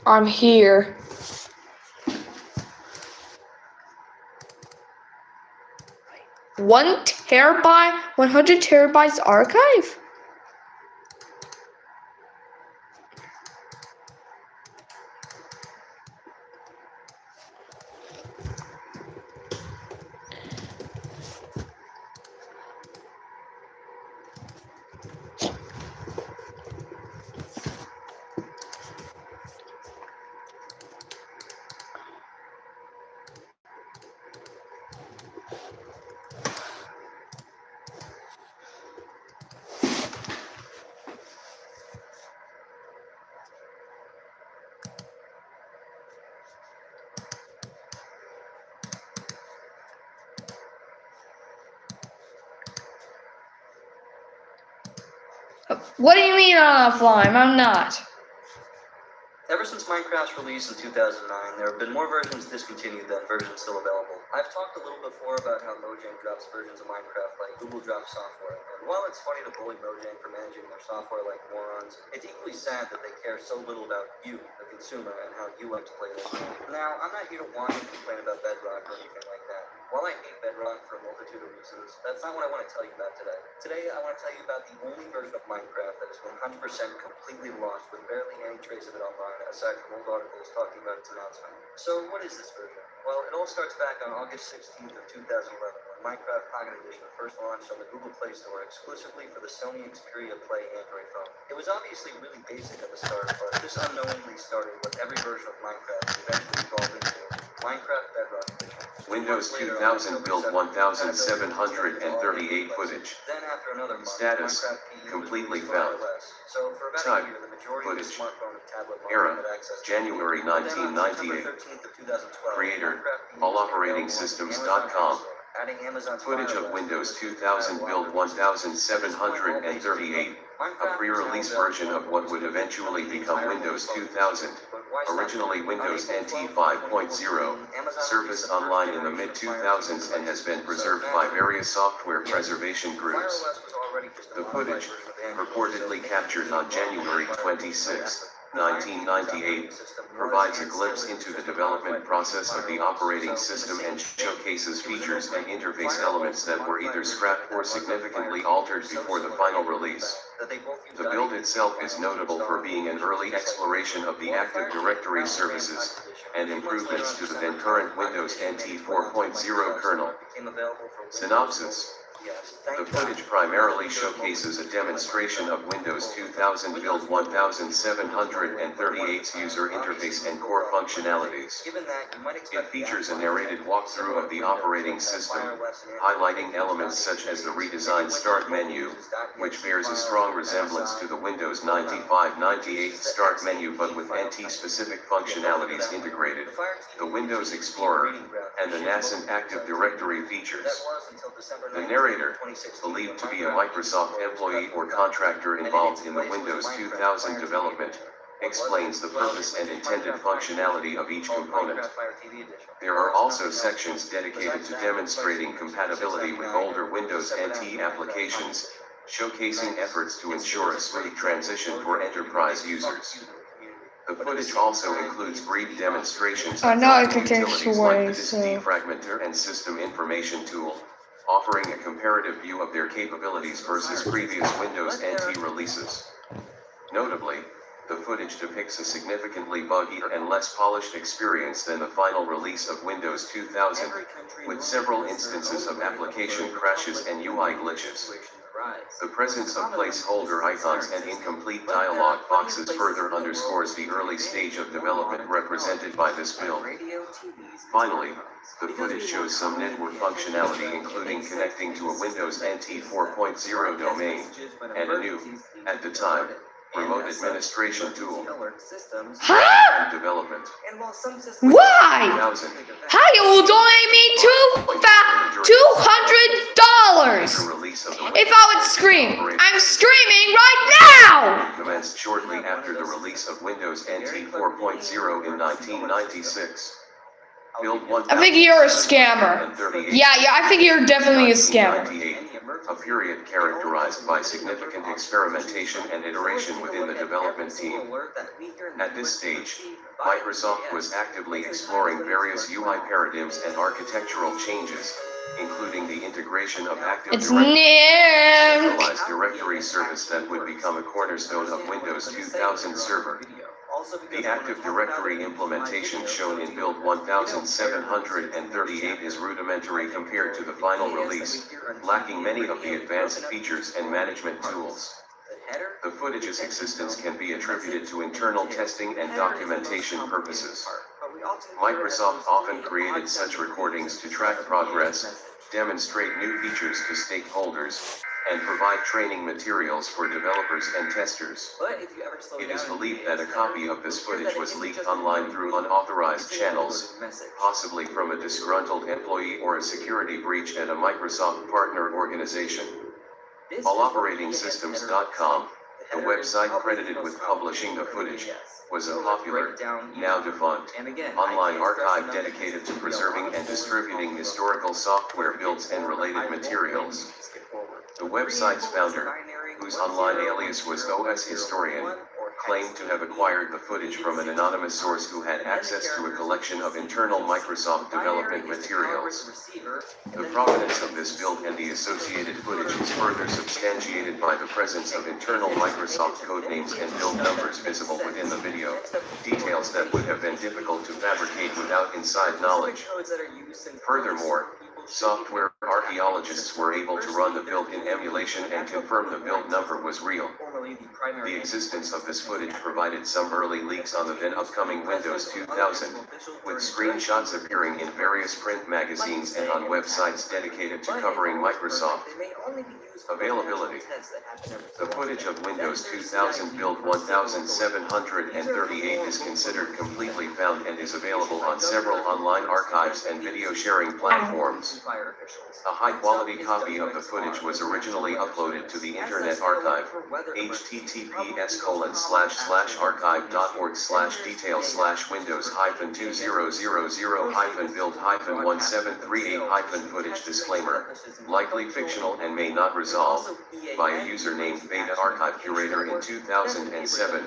I'm here. $1 terabyte, 100 terabytes archive? What do you mean I'm offline? I'm not. Ever since Minecraft's release in 2009, there have been more versions discontinued than versions still available. I've talked a little before about how Mojang drops versions of Minecraft like Google drops software, and while it's funny to bully Mojang for managing their software like morons, it's equally sad that they care so little about you, the consumer, and how you like to play this game. Now, I'm not here to whine and complain about Bedrock or anything like that. While I hate Bedrock for a multitude of reasons, that's not what I want to tell you about today. Today, I want to tell you about the only version of Minecraft that is 100% completely lost with barely any trace of it online, aside from old articles talking about its announcement. So, what is this version? Well, it all starts back on August 16th of 2011, when Minecraft Pocket Edition first launched on the Google Play Store exclusively for the Sony Xperia Play Android phone. It was obviously really basic at the start, but this unknowingly started what every version of Minecraft eventually evolved into, Minecraft Bedrock Edition. Windows 2000 build 1738 footage. Then after another month, Status, Minecraft PE completely was found. So for about Type, a year, the majority of the footage. smartphone and tablet market Era, had access to it. January But then on 1998. September 13th of 2012, Creator, Minecraft PE alloperatingsystems.com. adding Amazon Footage of Windows 2000 build 1738. A pre-release version of what would eventually become Windows 2000. Originally Windows NT 5.0, surfaced online in the mid-2000s and has been preserved by various software preservation groups. The footage, purportedly captured on January 26, 1998, provides a glimpse into the development process of the operating system and showcases features and interface elements that were either scrapped or significantly altered before the final release. The build itself is notable for being an early exploration of the Active Directory services, and improvements to the then current Windows NT 4.0 kernel. Synopsis. The footage primarily showcases a demonstration of Windows 2000 build 1738's user interface and core functionalities. It features a narrated walkthrough of the operating system, highlighting elements such as the redesigned Start menu, which bears a strong resemblance to the Windows 95-98 Start menu but with NT-specific functionalities integrated, the Windows Explorer, and the nascent Active Directory features. The narrator, believed to be a Microsoft employee or contractor involved in the Windows 2000 development, explains the purpose and intended functionality of each component. There are also sections dedicated to demonstrating compatibility with older Windows NT applications, showcasing efforts to ensure a smooth transition for enterprise users. The footage also includes brief demonstrations of utilities like the disk defragmenter and system information tool, offering a comparative view of their capabilities versus previous Windows NT releases. Notably, the footage depicts a significantly buggier and less polished experience than the final release of Windows 2000, with several instances of application crashes and UI glitches. The presence of placeholder icons and incomplete dialog boxes further underscores the early stage of development represented by this build. Finally, the footage shows some network functionality including connecting to a Windows NT 4.0 domain, and a new, at the time, remote administration tool. Huh? Development. Why? How you will donate me $200 if I would scream? I'm screaming right now! Commenced shortly after the release of Windows NT 4.0 in 1996. Build I think you're a scammer. 1038. Yeah, I think you're definitely a scammer. 1998, a period characterized by significant experimentation and iteration within the development team. At this stage, Microsoft was actively exploring various UI paradigms and architectural changes, including the integration of Active It's Directory, Nick. centralized directory service that would become a cornerstone of Windows 2000 Server. The Active Directory implementation shown in Build 1738 is rudimentary compared to the final release, lacking many of the advanced features and management tools. The footage's existence can be attributed to internal testing and documentation purposes. Microsoft often created such recordings to track progress, demonstrate new features to stakeholders, and provide training materials for developers and testers. It is believed that a copy of this footage was leaked online through unauthorized channels, possibly from a disgruntled employee or a security breach at a Microsoft partner organization. AllOperatingSystems.com, the website credited with publishing the footage, was a popular, now defunct, online archive dedicated to preserving and distributing historical software builds and related materials. The website's founder, whose online alias was OS Historian, claimed to have acquired the footage from an anonymous source who had access to a collection of internal Microsoft development materials. The provenance of this build and the associated footage is further substantiated by the presence of internal Microsoft codenames and build numbers visible within the video, details that would have been difficult to fabricate without inside knowledge. Furthermore, software archaeologists were able to run the build in emulation and confirm the build number was real. The existence of this footage provided some early leaks on the then upcoming Windows 2000, with screenshots appearing in various print magazines and on websites dedicated to covering Microsoft. Availability. The footage of Windows 2000 Build 1738 is considered completely found and is available on several online archives and video sharing platforms. A high-quality copy of the footage was originally uploaded to the Internet Archive, https://archive.org/details/windows-2000-build-1738-footage disclaimer, likely fictional and may not resolve, by a user named Beta Archive Curator in 2007,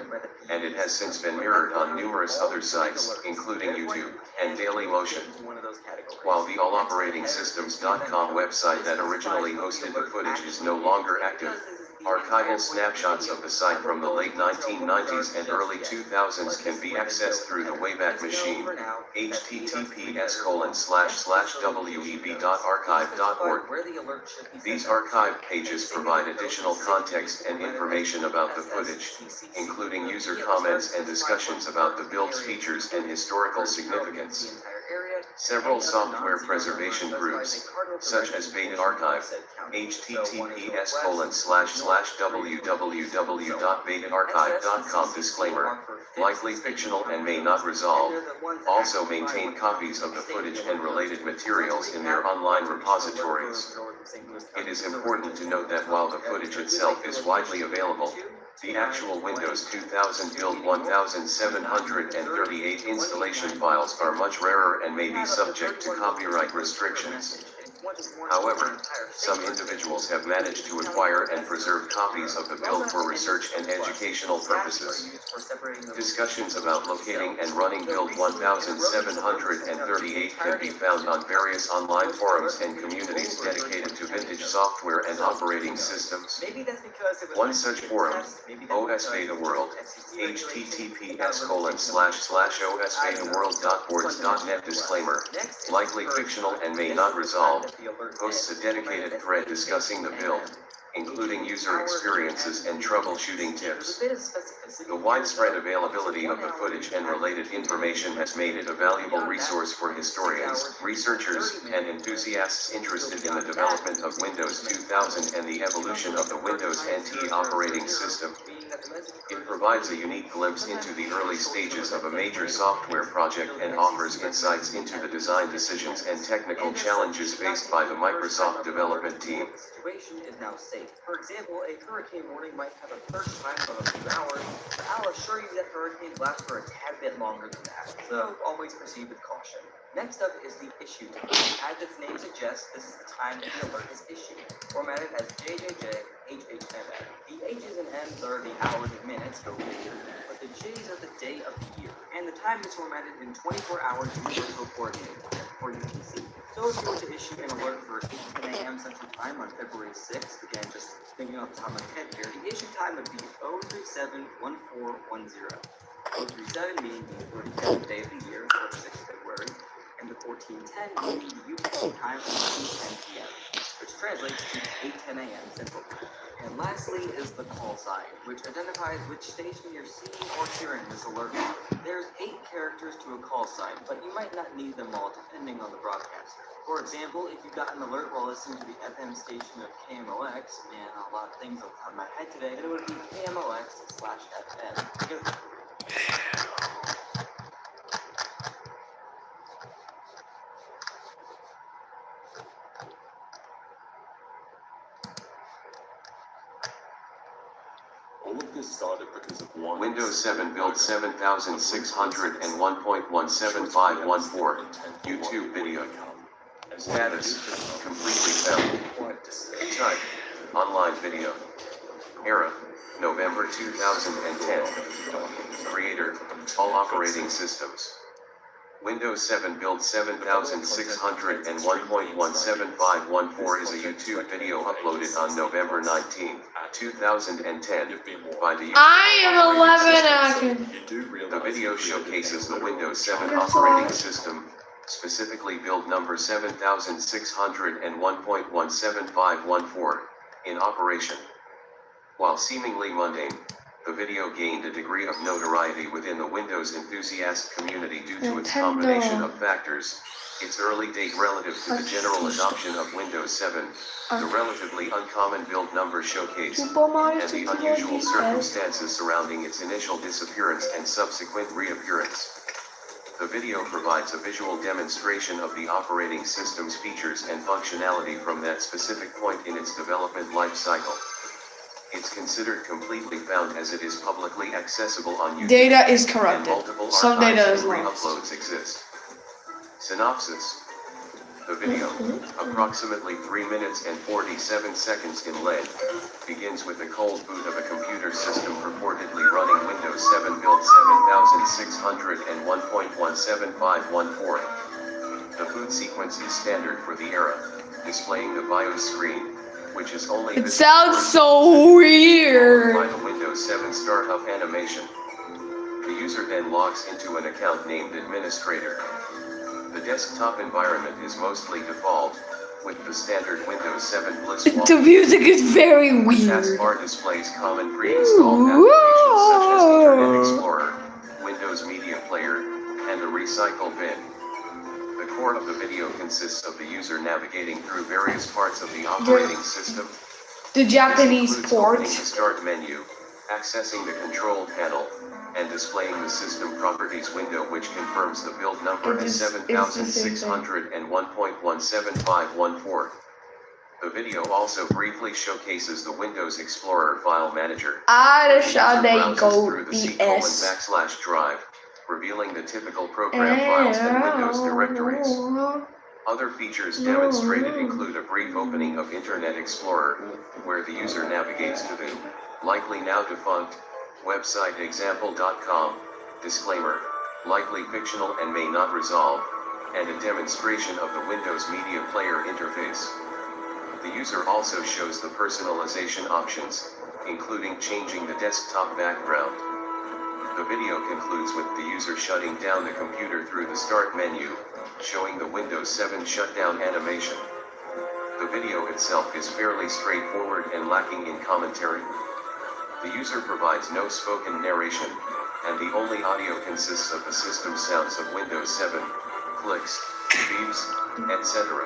and it has since been mirrored on numerous other sites, including YouTube and Dailymotion. While the AllOperatingSystems.com website that originally hosted the footage is no longer active, archival snapshots of the site from the late 1990s and early 2000s can be accessed through the Wayback Machine, https://web.archive.org. These archive pages provide additional context and information about the footage, including user comments and discussions about the build's features and historical significance. Several software preservation groups, such as Beta Archive, https://www.betaarchive.com disclaimer, likely fictional and may not resolve, also maintain copies of the footage and related materials in their online repositories. It is important to note that while the footage itself is widely available, the actual Windows 2000 Build 1738 installation files are much rarer and may be subject to copyright restrictions. However, some individuals have managed to acquire and preserve copies of the build for research and educational purposes. Discussions about locating and running Build 1738 can be found on various online forums and communities dedicated to vintage software and operating systems. One such forum, OS Beta World, https://osbetaworld.boards.net disclaimer, likely fictional and may not resolve, hosts a dedicated thread discussing the build, including user experiences and troubleshooting tips. The widespread availability of the footage and related information has made it a valuable resource for historians, researchers, and enthusiasts interested in the development of Windows 2000 and the evolution of the Windows NT operating system. It provides a unique glimpse into the early stages of a major software project and offers insights into the design decisions and technical challenges faced by the Microsoft development team. Is now safe. For example, a hurricane warning might have a first time of a few hours. The Alice assure you that hurricanes last for a tad bit longer than that, so always proceed with caution. Next up is the issue time. As its name suggests, this is the time that the alert is issued, formatted as JJJ, HHMM. The H's and M's are the hours and minutes go year, but the J's are the day of the year, and the time is formatted in 24-hour universal coordinate time, or UTC. So if you were to issue an alert for 8:10 a.m. Central Time on February 6th, again, just thinking off the top of my head here, the issue time would be 0371410. 037 meaning the 47th day of the year, or 6th February, and the 1410 meaning the UTC time of 2:10 p.m., which translates to 8:10 a.m. Central Time. And lastly is the call sign, which identifies which station you're seeing or hearing this alert from. There's 8 characters to a call sign, but you might not need them all depending on the broadcaster. For example, if you got an alert while listening to the FM station of KMOX, man, a lot of things off the top of my head today, then it would be KMOX/FM. All of this started because of one. Windows 7 build 7601.17514. YouTube video. Status. Completely found. Type. Online video. Era. November 2010. Creator. All operating systems. Windows 7 build 7601.17514 is a YouTube video uploaded on November 19, 2010 by the I am 11 and The video showcases the Windows 7 operating system, specifically build number 7601.17514, in operation. While seemingly mundane, the video gained a degree of notoriety within the Windows enthusiast community due to its combination of factors: its early date relative to the general adoption of Windows 7, the relatively uncommon build number showcase, and the unusual circumstances surrounding its initial disappearance and subsequent reappearance. The video provides a visual demonstration of the operating system's features and functionality from that specific point in its development life cycle. It's considered completely found as it is publicly accessible on YouTube. Data is And corrupted. multiple Some data archives is and lost. re-uploads exist. Synopsis. The video, approximately 3 minutes and 47 seconds in length, begins with a cold boot of a computer system purportedly running Windows 7 build 7601.17514. The boot sequence is standard for the era, displaying the BIOS screen, which is only It visible sounds first, so followed by weird. the Windows 7 startup animation. The user then logs into an account named Administrator. The desktop environment is mostly default, with the standard Windows 7 Bliss The wallpaper. music is very The weird. taskbar displays common pre-installed applications such as Internet Explorer, Windows Media Player, and the Recycle bin. The core of the video consists of the user navigating through various parts of the operating system. The This Japanese includes port. opening the Start menu, accessing the Control panel, and displaying the System Properties window, which confirms the build number It as is- it's the same thing. 7601.17514. The video also briefly showcases the Windows Explorer file manager. Ah, The user they browses go through the BS. C:/drive, revealing the typical program files and Windows directories. Other features demonstrated include a brief opening of Internet Explorer, where the user navigates to the, likely now defunct, website example.com, disclaimer, likely fictional and may not resolve, and a demonstration of the Windows Media Player interface. The user also shows the personalization options, including changing the desktop background. The video concludes with the user shutting down the computer through the Start menu, showing the Windows 7 shutdown animation. The video itself is fairly straightforward and lacking in commentary. The user provides no spoken narration, and the only audio consists of the system sounds of Windows 7, clicks, beeps, etc.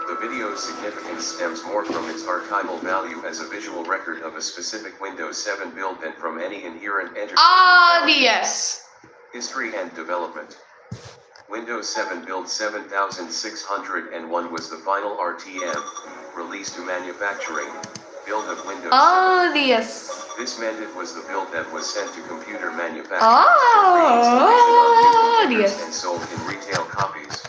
The video's significance stems more from its archival value as a visual record of a specific Windows 7 build than from any inherent entertainment value. Yes. History and development. Windows 7 build 7601 was the final RTM, released to manufacturing, Build of Windows 7. Oh, yes. This meant it was the build that was sent to computer manufacturers Oh, yes. and sold in retail copies.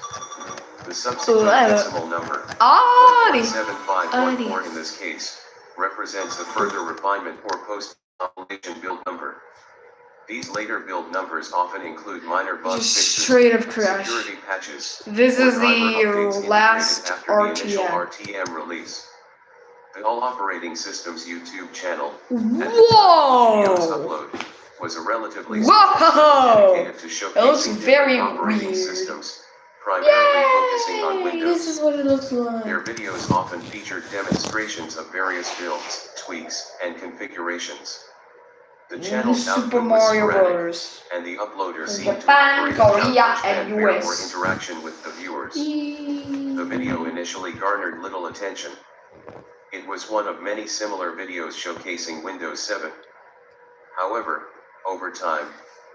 The subsequent decimal number, Oh, yes. 7514 in this case, represents a further refinement or post-compilation build number. These later build numbers often include minor bug Just fixes, straight up crash. security patches, This or is driver the updates last integrated after the initial RTM. RTM release. The All Operating Systems YouTube channel, Whoa! videos upload, was a relatively Whoa! dedicated to It looks showcasing very different operating weird. systems, primarily focusing on Yay! Windows. This is what it looks like. Their videos often featured demonstrations of various builds, tweaks, and configurations. The channel's Super output was Mario sporadic, Bros. and the uploader In seemed to Japan, operate Korea, without much and fanfare or US. interaction with the viewers. The video initially garnered little attention. It was one of many similar videos showcasing Windows 7. However, over time,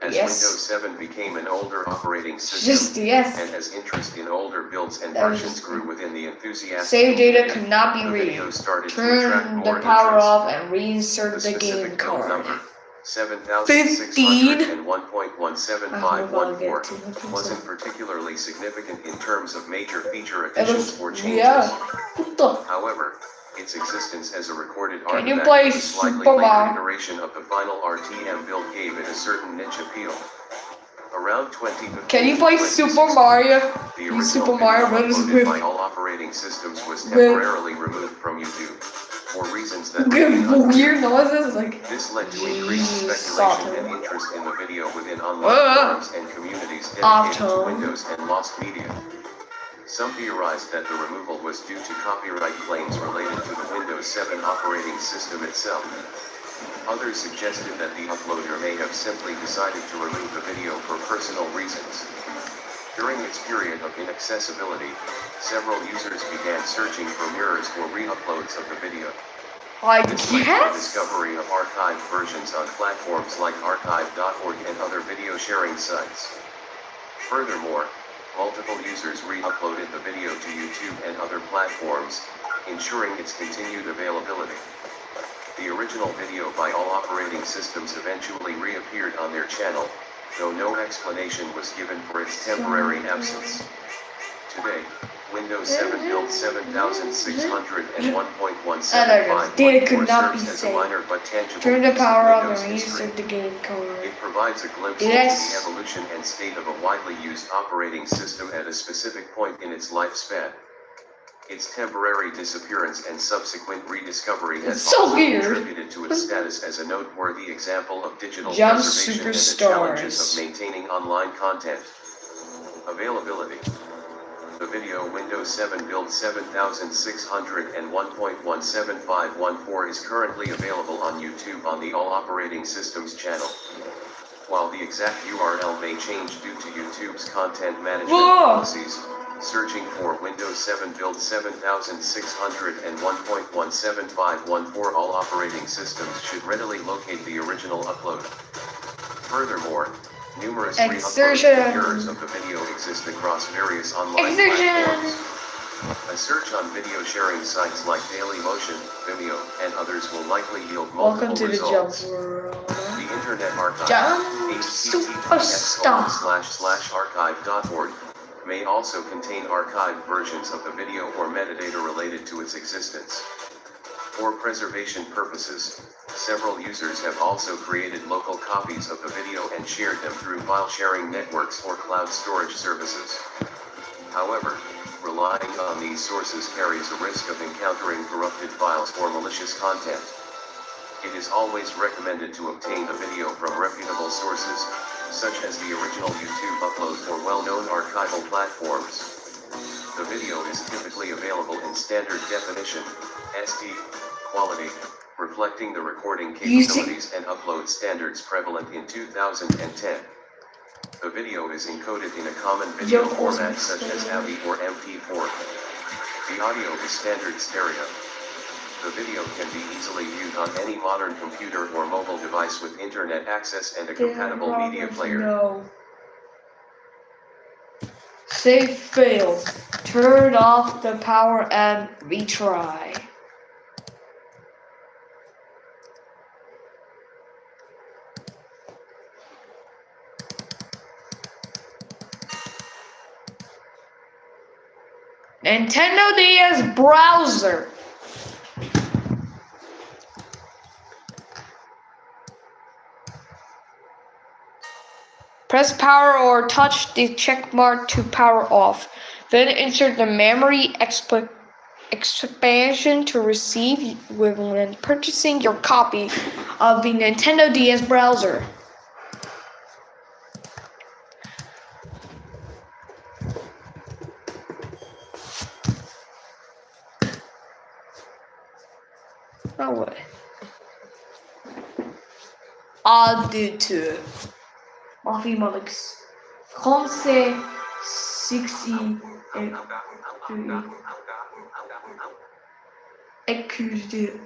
as Windows 7 became an older operating system, and as interest in older builds and versions grew within the enthusiastic Save data community, could not be the read. videos started to attract Turn more the power interest. off and reinsert the game specific build card. number, 7601.17514, wasn't particularly significant in terms of major feature additions or changes. However, its existence as a recorded artifact of a slightly later iteration of the final RTM build gave it a certain niche appeal. Around 2015, Can you play Super Mario? the You original Super Mario video Bros. uploaded with by All Operating Systems was temporarily removed from YouTube, for reasons that remain weird unclear. noises like. This led to increased speculation and interest in the video within online forums and communities dedicated to Windows and lost media. Some theorized that the removal was due to copyright claims related to the Windows 7 operating system itself. Others suggested that the uploader may have simply decided to remove the video for personal reasons. During its period of inaccessibility, several users began searching for mirrors or re-uploads of the video. This led to the discovery of archived versions on platforms like archive.org and other video sharing sites. Furthermore, multiple users re-uploaded the video to YouTube and other platforms, ensuring its continued availability. The original video by All Operating Systems eventually reappeared on their channel, though no explanation was given for its temporary absence. Today, Windows 7 build 7601.175 data could not be serves as a saved. minor but tangible Turn the piece of power off Windows and history. reinsert the game card. It provides a glimpse into the evolution and state of a widely used operating system at a specific point in its lifespan. Its temporary disappearance and subsequent rediscovery has also contributed to its status as a noteworthy example of digital preservation and the challenges of maintaining online content. Availability. The video Windows 7 build 7601.17514 is currently available on YouTube on the All Operating Systems channel. While the exact URL may change due to YouTube's content management policies, searching for Windows 7 build 7601.17514 All Operating Systems should readily locate the original upload. Furthermore, numerous re-uploaded mirrors of the video exist across various online platforms. A search on video sharing sites like Dailymotion, Vimeo, and others will likely yield multiple results. The Internet Archive, https://archive.org, may also contain archived versions of the video or metadata related to its existence. For preservation purposes, several users have also created local copies of the video and shared them through file sharing networks or cloud storage services. However, relying on these sources carries a risk of encountering corrupted files or malicious content. It is always recommended to obtain the video from reputable sources, such as the original YouTube upload for well-known archival platforms. The video is typically available in standard definition, SD, quality, reflecting the recording capabilities and upload standards prevalent in 2010. The video is encoded in a common video format such as AVI or MP4. The audio is standard stereo. The video can be easily viewed on any modern computer or mobile device with internet access and a compatible media player. No. Save failed. Turn off the power and retry. Nintendo DS browser. Press power or touch the check mark to power off. Then insert the memory expansion to receive when purchasing your copy of the Nintendo DS browser. No way. Auditeur. Mathematics. Français 60 et culture.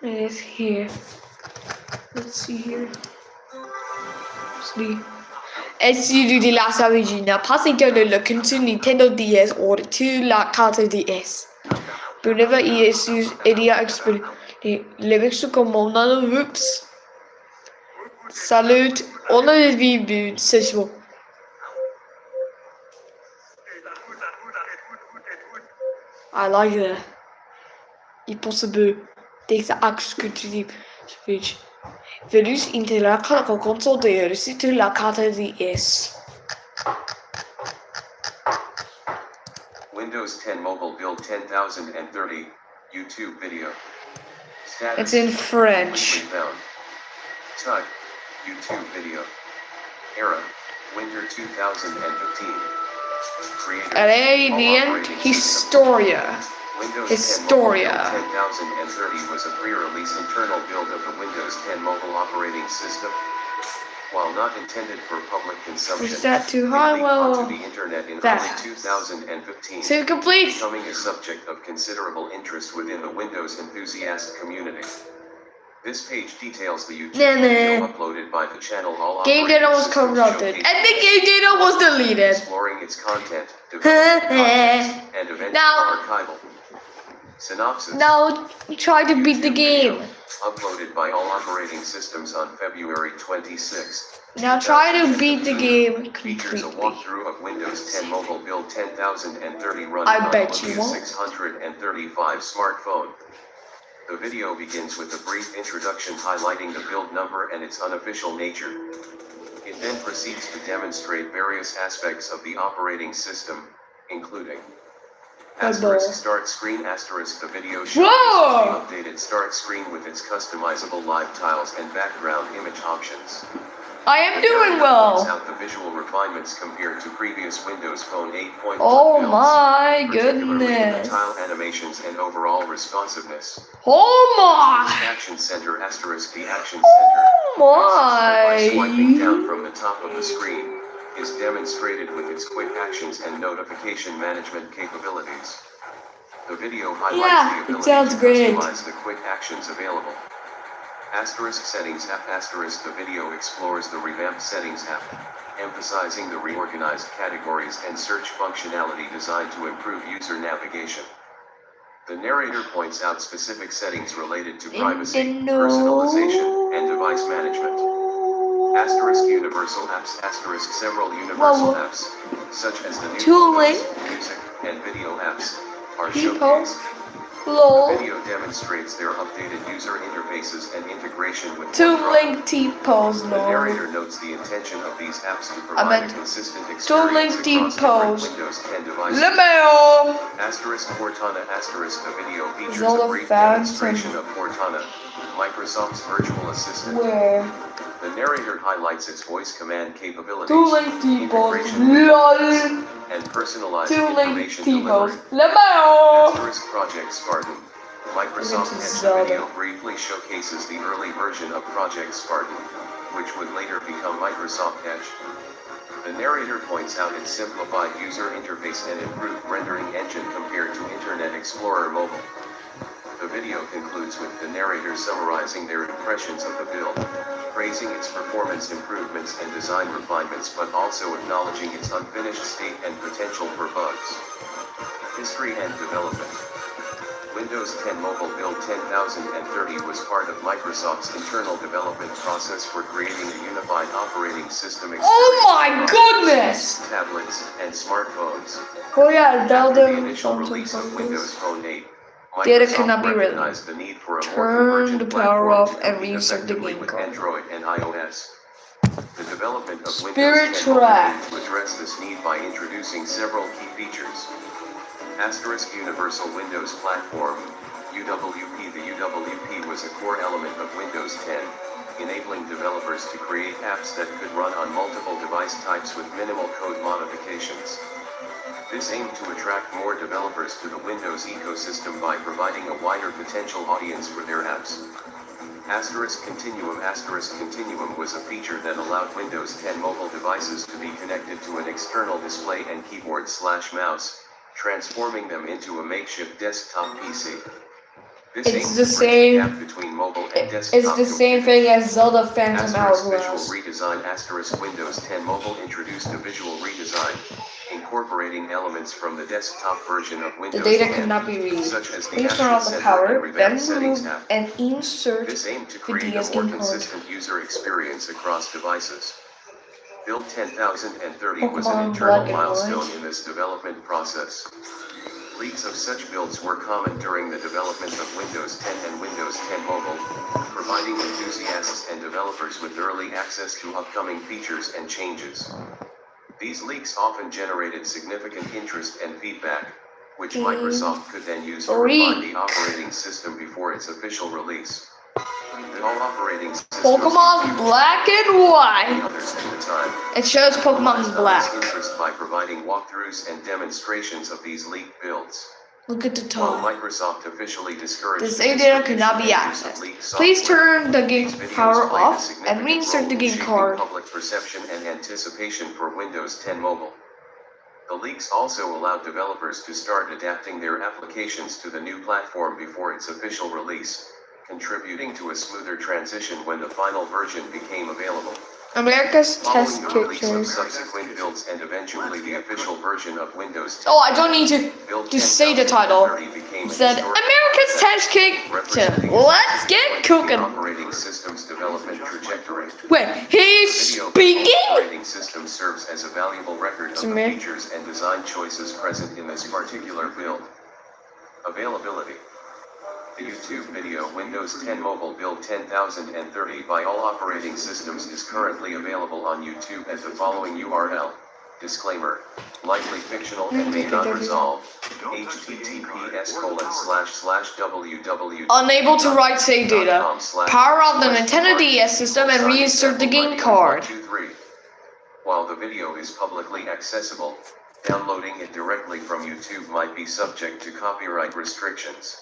It is here. Let's see here. See. SCD de la Savagina, passing down the look into Nintendo DS or to la carte DS. Whenever is used, idea explain the lyrics comme on a whoops. Salut, on a vu session. I like that. Il pense peu. Dès que axe que tu dis, speech. Verus interaction con console de reciter la carte DS. Windows 10 Mobile Build 10,030 YouTube video. Status. It's in French. Found. Type YouTube video. Era Winter 2015. Creator. Radiant Historia. Windows Historia. 10 1030 was a pre-release internal build of the Windows 10 mobile operating system. While not intended for public consumption, Is that too it high? leaked Well, onto the internet in that. early 2015, So complete. becoming a subject of considerable interest within the Windows enthusiast community. This page details the YouTube video uploaded by the channel All Game Operating data was Systems corrupted, Showcase, and the game data was deleted. exploring its content, development process, and eventual Now- archival. Synopsis. Now try to beat the game. Uploaded by All Operating Systems on February 26. Now try to beat the game Features a completely. walkthrough of Windows 10 Mobile Build 10,030 run I on bet you Lumia won't. 635 smartphone. The video begins with a brief introduction highlighting the build number and its unofficial nature. It then proceeds to demonstrate various aspects of the operating system, including asterisk start screen asterisk. The video shows Whoa! the updated start screen with its customizable live tiles and background image options. I am doing Points well. out the visual refinements compared to previous Windows Phone 8.1 Oh builds, my particularly in the goodness. tile animations and overall responsiveness. Oh my. Action Center asterisk. The Action Center, by swiping down My. from the top of the screen, is demonstrated with its quick actions and notification management capabilities. The video highlights Yeah, the it ability sounds to great. customize the quick actions available. Asterisk Settings app asterisk. The video explores the revamped Settings app, emphasizing the reorganized categories and search functionality designed to improve user navigation. The narrator points out specific settings related to privacy, personalization, and device management. Asterisk Universal apps asterisk. Several universal Whoa. apps, such as the new Tooling. Photos, music, and video apps, are People. showcased. The Lol. video demonstrates their updated user interfaces and integration with Two OneDrive. link T-pose, The lol. narrator notes the intention of these apps to I provide meant a consistent link experience across different T-pose. Windows 10 devices. Lemeo. Asterisk Cortana asterisk. The video features Zelda a brief Phantom. demonstration of Cortana, Microsoft's virtual assistant. Where? The narrator highlights its voice command capabilities, Two link T-pose, integration with lol. devices, and personalized Two link information T-pose, delivery. Lemeo. Asterisk Project Spartan. Microsoft Into Edge Zelda. video briefly showcases the early version of Project Spartan, which would later become Microsoft Edge. The narrator points out its simplified user interface and improved rendering engine compared to Internet Explorer Mobile. The video concludes with the narrator summarizing their impressions of the build, praising its performance improvements and design refinements, but also acknowledging its unfinished state and potential for bugs. History and development. Windows 10 Mobile Build 10,030 was part of Microsoft's internal development process for creating a unified operating system experience Oh my across goodness! tablets, and smartphones. Oh yeah, After the Zelda initial phones and release of photos. Windows Phone 8, Data Microsoft cannot be written. recognized the need for a more Turn convergent the power platform off to and compete reinsert the effectively game with card. Android and iOS. The development of Spirit Windows 10 Mobile Track. aimed to address this need by introducing several key features. Asterisk Universal Windows Platform, UWP. The UWP was a core element of Windows 10, enabling developers to create apps that could run on multiple device types with minimal code modifications. This aimed to attract more developers to the Windows ecosystem by providing a wider potential audience for their apps. Asterisk Continuum was a feature that allowed Windows 10 mobile devices to be connected to an external display and keyboard/mouse, transforming them into a makeshift desktop PC. This It's aimed the to bridge same- the gap between mobile and desktop It's the same thing as Zelda Phantom Asterisk Visual Hourglass. Redesign. Asterisk Windows 10 Mobile introduced a visual redesign, incorporating elements from the desktop version of The Windows data 10, cannot be read. such as the Please turn Action off the Center power, and then revamped Settings remove tab. and insert This aimed to the create a DS more game card. consistent user experience across devices. Build 10,030 was an Pokemon internal Black and milestone White. in this development process. Leaks of such builds were common during the development of Windows 10 and Windows 10 Mobile, providing enthusiasts and developers with early access to upcoming features and changes. These leaks often generated significant interest and feedback, which Microsoft could then use to refine the operating system before its official release. All operating systems Pokemon Black and the White. others at the time. It shows Pokemon Black. Interest by providing walkthroughs and demonstrations of these leaked builds. Look at the While top. Microsoft officially discouraged The the save data cannot be distribution and use of accessed. leaked Please software, turn the game these videos power played a off significant and reinsert role the in game shaping card. public perception and anticipation for Windows 10 Mobile. The leaks also allowed developers to start adapting their applications to the new platform before its official release, contributing to a smoother transition when the final version became available. America's Following test the release of pictures. subsequent builds and eventually the official version of Windows 10, Oh, I don't need to Build just say the title. 10,030 became It a said historic America's test representing kitchen. Let's get the cooking. operating system's development trajectory. Wait, he's Video speaking? operating system serves as a valuable record of the me. features and design choices present in this particular build. Availability. The YouTube video Windows 10 Mobile Build 10,030 by all operating systems is currently available on YouTube at the following URL. Disclaimer. Likely fictional and may not resolve. https://www. Unable to write save data. Power off the Nintendo DS system and reinsert the game card. 1, 2, 3. While the video is publicly accessible, downloading it directly from YouTube might be subject to copyright restrictions.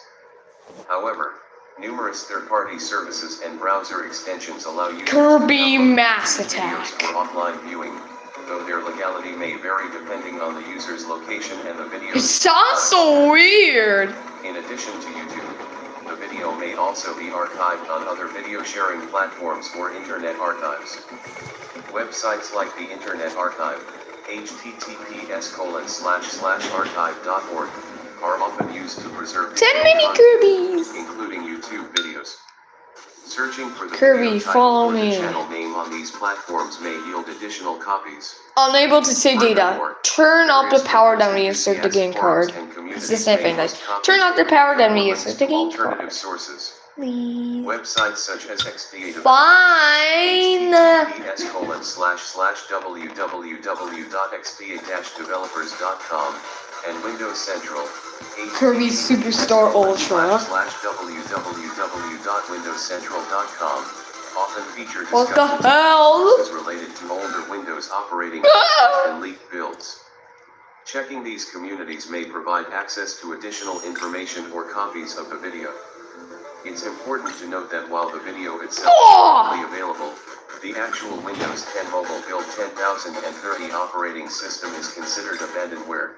However, numerous third-party services and browser extensions allow users Kirby to download Mass videos Attack. for offline viewing, though their legality may vary depending on the user's location and the video. It sounds so weird. In addition to YouTube, the video may also be archived on other video sharing platforms or Internet Archives. Websites like the Internet Archive, https://archive.org, are often used to preserve 10 mini content, Kirby's. including YouTube videos. Searching for the Kirby, video title follow or the me. channel name on these platforms may yield additional copies. Unable to save data. Turn off the power, then reinsert the game card. It's the same thing, guys. Turn off the power, then reinsert the game card. Alternative sources. Please. Websites such as XDA Fine. https://www.xda-developers.com and Windows Central. Kirby Superstar Ultra. /www.windowscentral.com often feature What the discussions hell? related to older Windows operating and leaked builds. Checking these communities may provide access to additional information or copies of the video. It's important to note that while the video itself is publicly available, the actual Windows 10 Mobile Build 10,030 operating system is considered abandonware.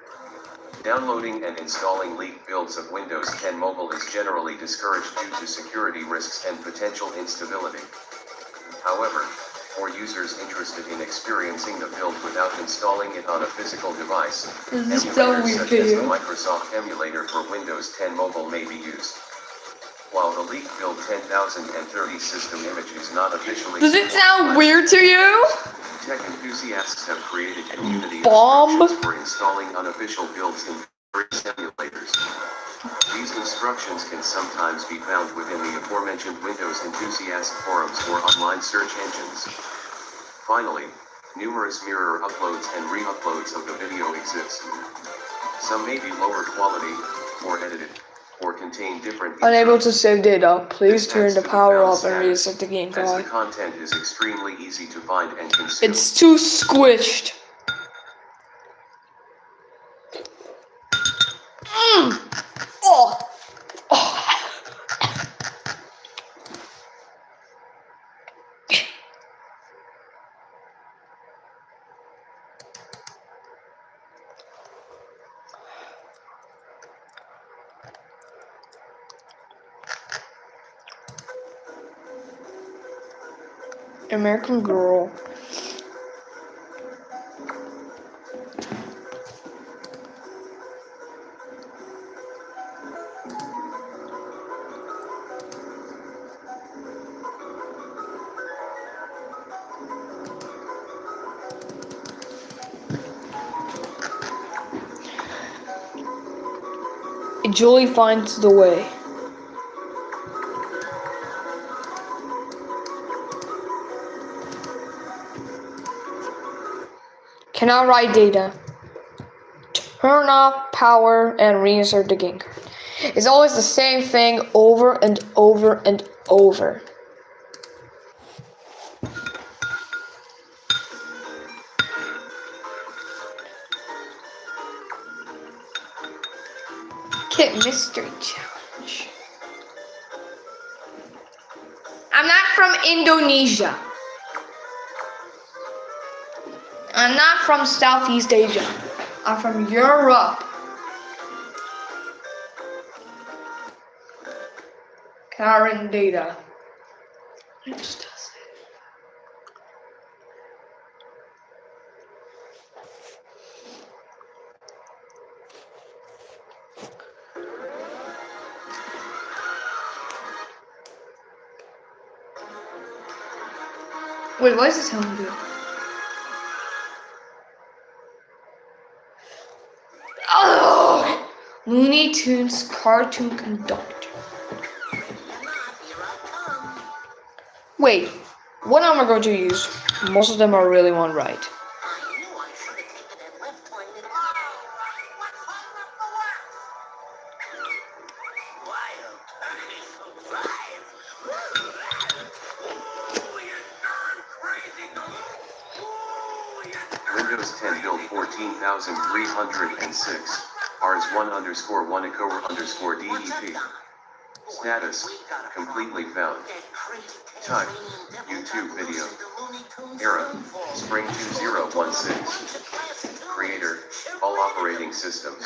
Downloading and installing leaked builds of Windows 10 Mobile is generally discouraged due to security risks and potential instability. However, For users interested in experiencing the build without installing it on a physical device, This is so emulators weird such as the video. Microsoft emulator for Windows 10 Mobile may be used. While the leaked Build 10,030 system image is not officially... Does it sound weird to you? Tech enthusiasts have created community Bomb. instructions for installing unofficial builds in various emulators. These instructions can sometimes be found within the aforementioned Windows enthusiast forums or online search engines. Finally, numerous mirror uploads and re-uploads of the video exist. Some may be lower quality, more edited, or contain different... Unable to save data. Please This turn adds the to power found off and status, reset the game as the file. content is extremely easy to find and consume. It's too squished. Oh. Oh. American Girl. Julie finds the way. Cannot write data. Turn off power and reinsert the game card. It's always the same thing over and over and over. Kit Mystery Challenge. I'm not from Indonesia. I'm not from Southeast Asia. I'm from Europe. Current data. It just does it. Wait, why is this sound good? Oh! Looney Tunes Cartoon Conductor. Wait, what am I going to use? Most of them are really one right. Windows 10 build 14,306, rs1_1ecoer_DEP. Status, completely found. Type, YouTube video. Era, Spring 2016. Creator, all operating systems.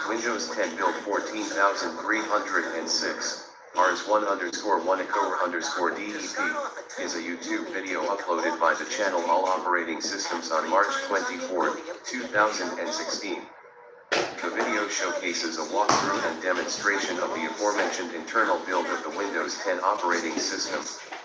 Windows 10 build 14,306. rs1_1ecoer_DEP is a YouTube video uploaded by the channel All Operating Systems on March 24, 2016. The video showcases a walkthrough and demonstration of the aforementioned internal build of the Windows 10 operating system,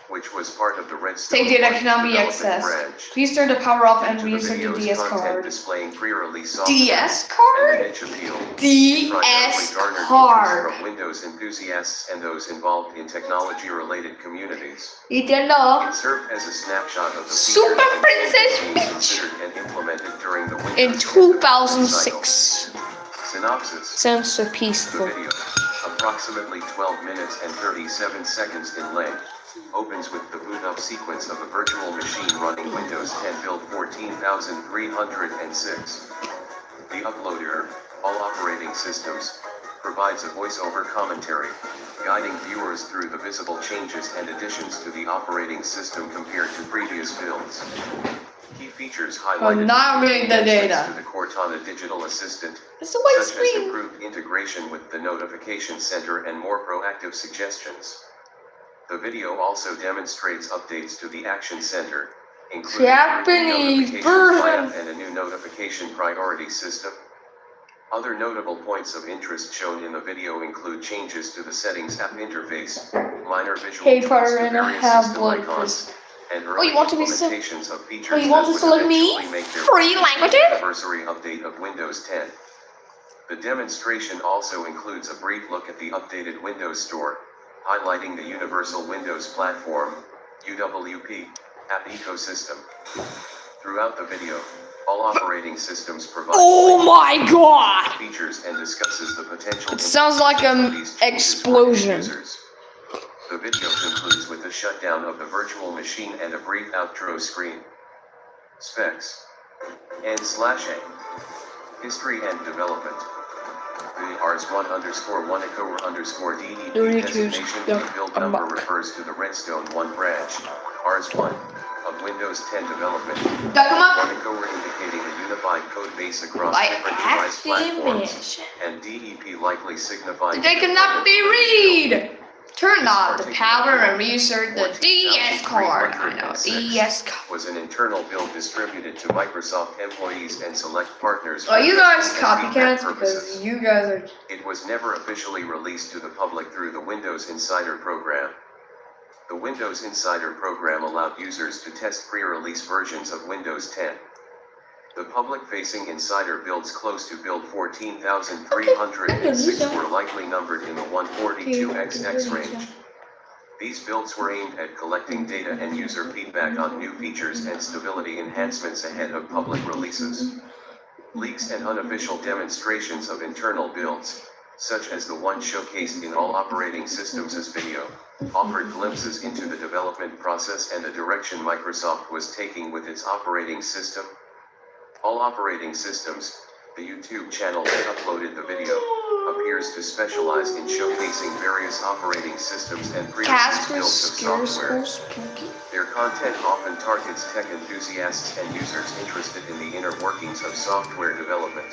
which was part of the Redstone Save data cannot be development accessed. branch. Please turn the power off and To the reinsert the video's DS content card. displaying pre-release software DS and card? the niche appeal. DS Primarily garnered card. interest from Windows enthusiasts and those involved in technology-related communities. Nintendo. It served as a snapshot of the Super features and Princess being Peach. considered and implemented during the Windows In 10 2006. cycle. Synopsis. Sounds so The peaceful. video, approximately 12 minutes and 37 seconds in length, opens with the boot up sequence of a virtual machine running Windows 10 build 14,306. The uploader, All Operating Systems, provides a voice-over commentary, guiding viewers through the visible changes and additions to the operating system compared to previous builds. Key features highlighted not reading the data. to the Cortana Digital Assistant, It's a white such as screen. improved integration with the Notification Center and more proactive suggestions. The video also demonstrates updates to the Action Center, including Japanese notification version. plan and a new notification priority system. Other notable points of interest shown in the video include changes to the settings app interface, minor visual tweaks Paper to and a various half system blood icons, and Oh, early you want to be implementations of features Oh, you want that to would select me? eventually make their Free way languages? into the anniversary update of Windows 10. The demonstration also includes a brief look at the updated Windows Store, highlighting the Universal Windows Platform, UWP, app ecosystem. Throughout the video, all operating systems provide Oh my god! features and discusses the potential It sounds like an impacts of these changes for explosion. users. The video concludes with the shutdown of the virtual machine and a brief outro screen. Specs. N/A. History and development. The RS1_1ECOR_DEP designation in the build number refers to the Redstone 1 branch, RS1, of Windows 10 development. One-ECOR indicating a unified code base across Like different device platforms, Activision. and DEP likely signifying They cannot be read! Turn on the power and reinsert the DS card. I know, DS card. was an internal build distributed to Microsoft employees and select partners. Are you guys for testing and feedback copycats? Because purposes. you guys are. It was never officially released to the public through the Windows Insider program. The Windows Insider program allowed users to test pre-release versions of Windows 10. The public-facing Insider builds close to build 14,306 were likely numbered in the 142XX range. These builds were aimed at collecting data and user feedback on new features and stability enhancements ahead of public releases. Leaks and unofficial demonstrations of internal builds, such as the one showcased in all operating systems as video, offered glimpses into the development process and the direction Microsoft was taking with its operating system. All operating systems, the YouTube channel that uploaded the video, appears to specialize in showcasing various operating systems and pre-release builds of software. Their content often targets tech enthusiasts and users interested in the inner workings of software development.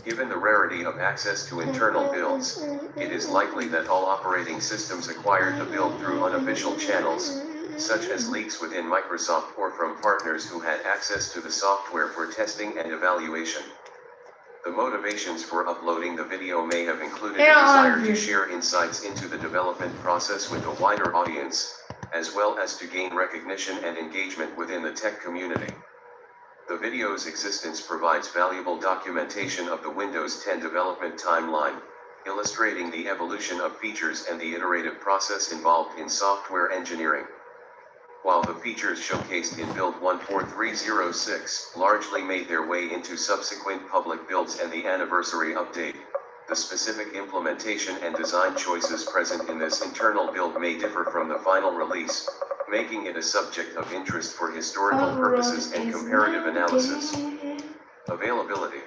Given the rarity of access to internal builds, it is likely that all operating systems acquired the build through unofficial channels, such as leaks within Microsoft or from partners who had access to the software for testing and evaluation. The motivations for uploading the video may have included a desire to share insights into the development process with a wider audience, as well as to gain recognition and engagement within the tech community. The video's existence provides valuable documentation of the Windows 10 development timeline, illustrating the evolution of features and the iterative process involved in software engineering. While the features showcased in Build 14306 largely made their way into subsequent public builds and the anniversary update, the specific implementation and design choices present in this internal build may differ from the final release, making it a subject of interest for historical purposes and comparative analysis. Availability.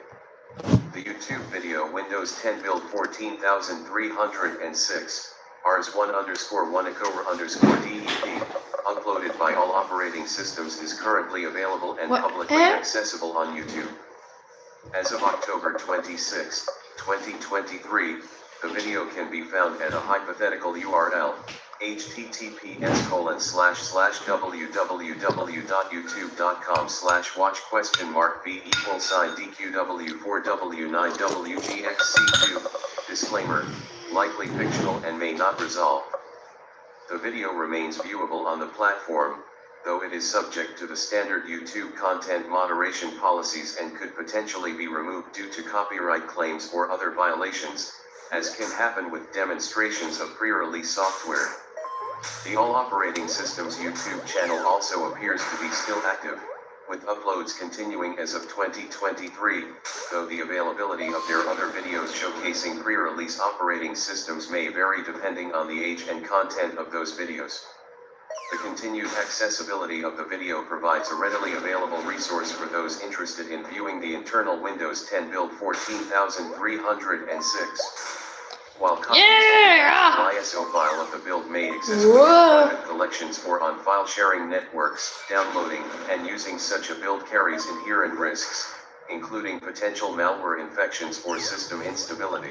The YouTube video Windows 10 Build 14306, RS1_1ECOR_DEP, uploaded by all operating systems is currently available and publicly accessible on YouTube. As of October 26, 2023, the video can be found at a hypothetical URL, https://www.youtube.com/watchBeD_DQW4W9WGXC2, disclaimer, likely fictional and may not resolve. The video remains viewable on the platform, though it is subject to the standard YouTube content moderation policies and could potentially be removed due to copyright claims or other violations, as can happen with demonstrations of pre-release software. The All Operating Systems YouTube channel also appears to be still active, with uploads continuing as of 2023, though the availability of their other videos showcasing pre-release operating systems may vary depending on the age and content of those videos. The continued accessibility of the video provides a readily available resource for those interested in viewing the internal Windows 10 Build 14306. While copies of the ISO file of the build may exist within private collections or on file sharing networks, downloading and using such a build carries inherent risks, including potential malware infections or system instability.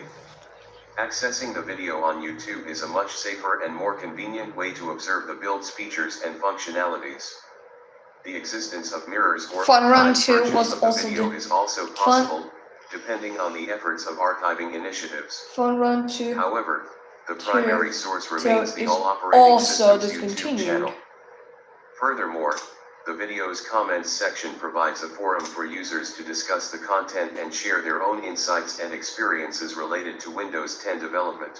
Accessing the video on YouTube is a much safer and more convenient way to observe the build's features and functionalities. The existence of mirrors or Fun Run archived 2 versions was of the also video the is also possible, depending on the efforts of archiving initiatives. Fun Run 2 However, the primary source so remains the is All Operating also Systems YouTube discontinued. channel. Furthermore, the video's comments section provides a forum for users to discuss the content and share their own insights and experiences related to Windows 10 development.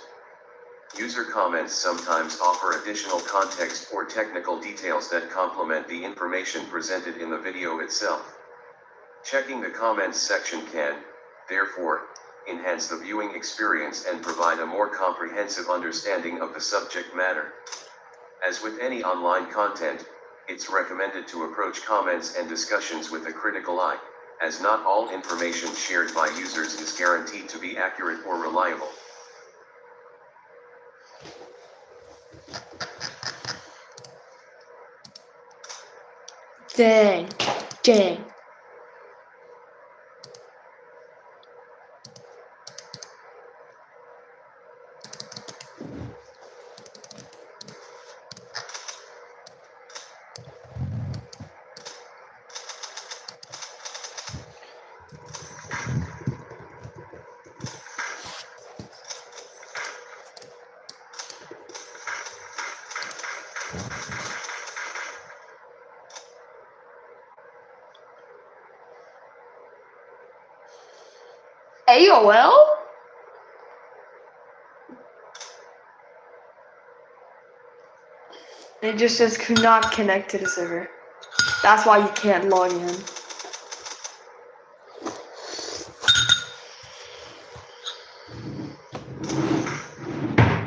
User comments sometimes offer additional context or technical details that complement the information presented in the video itself. Checking the comments section can, therefore, enhance the viewing experience and provide a more comprehensive understanding of the subject matter. As with any online content, it's recommended to approach comments and discussions with a critical eye, as not all information shared by users is guaranteed to be accurate or reliable. Dang. AOL? It just says could not connect to the server. That's why you can't log in.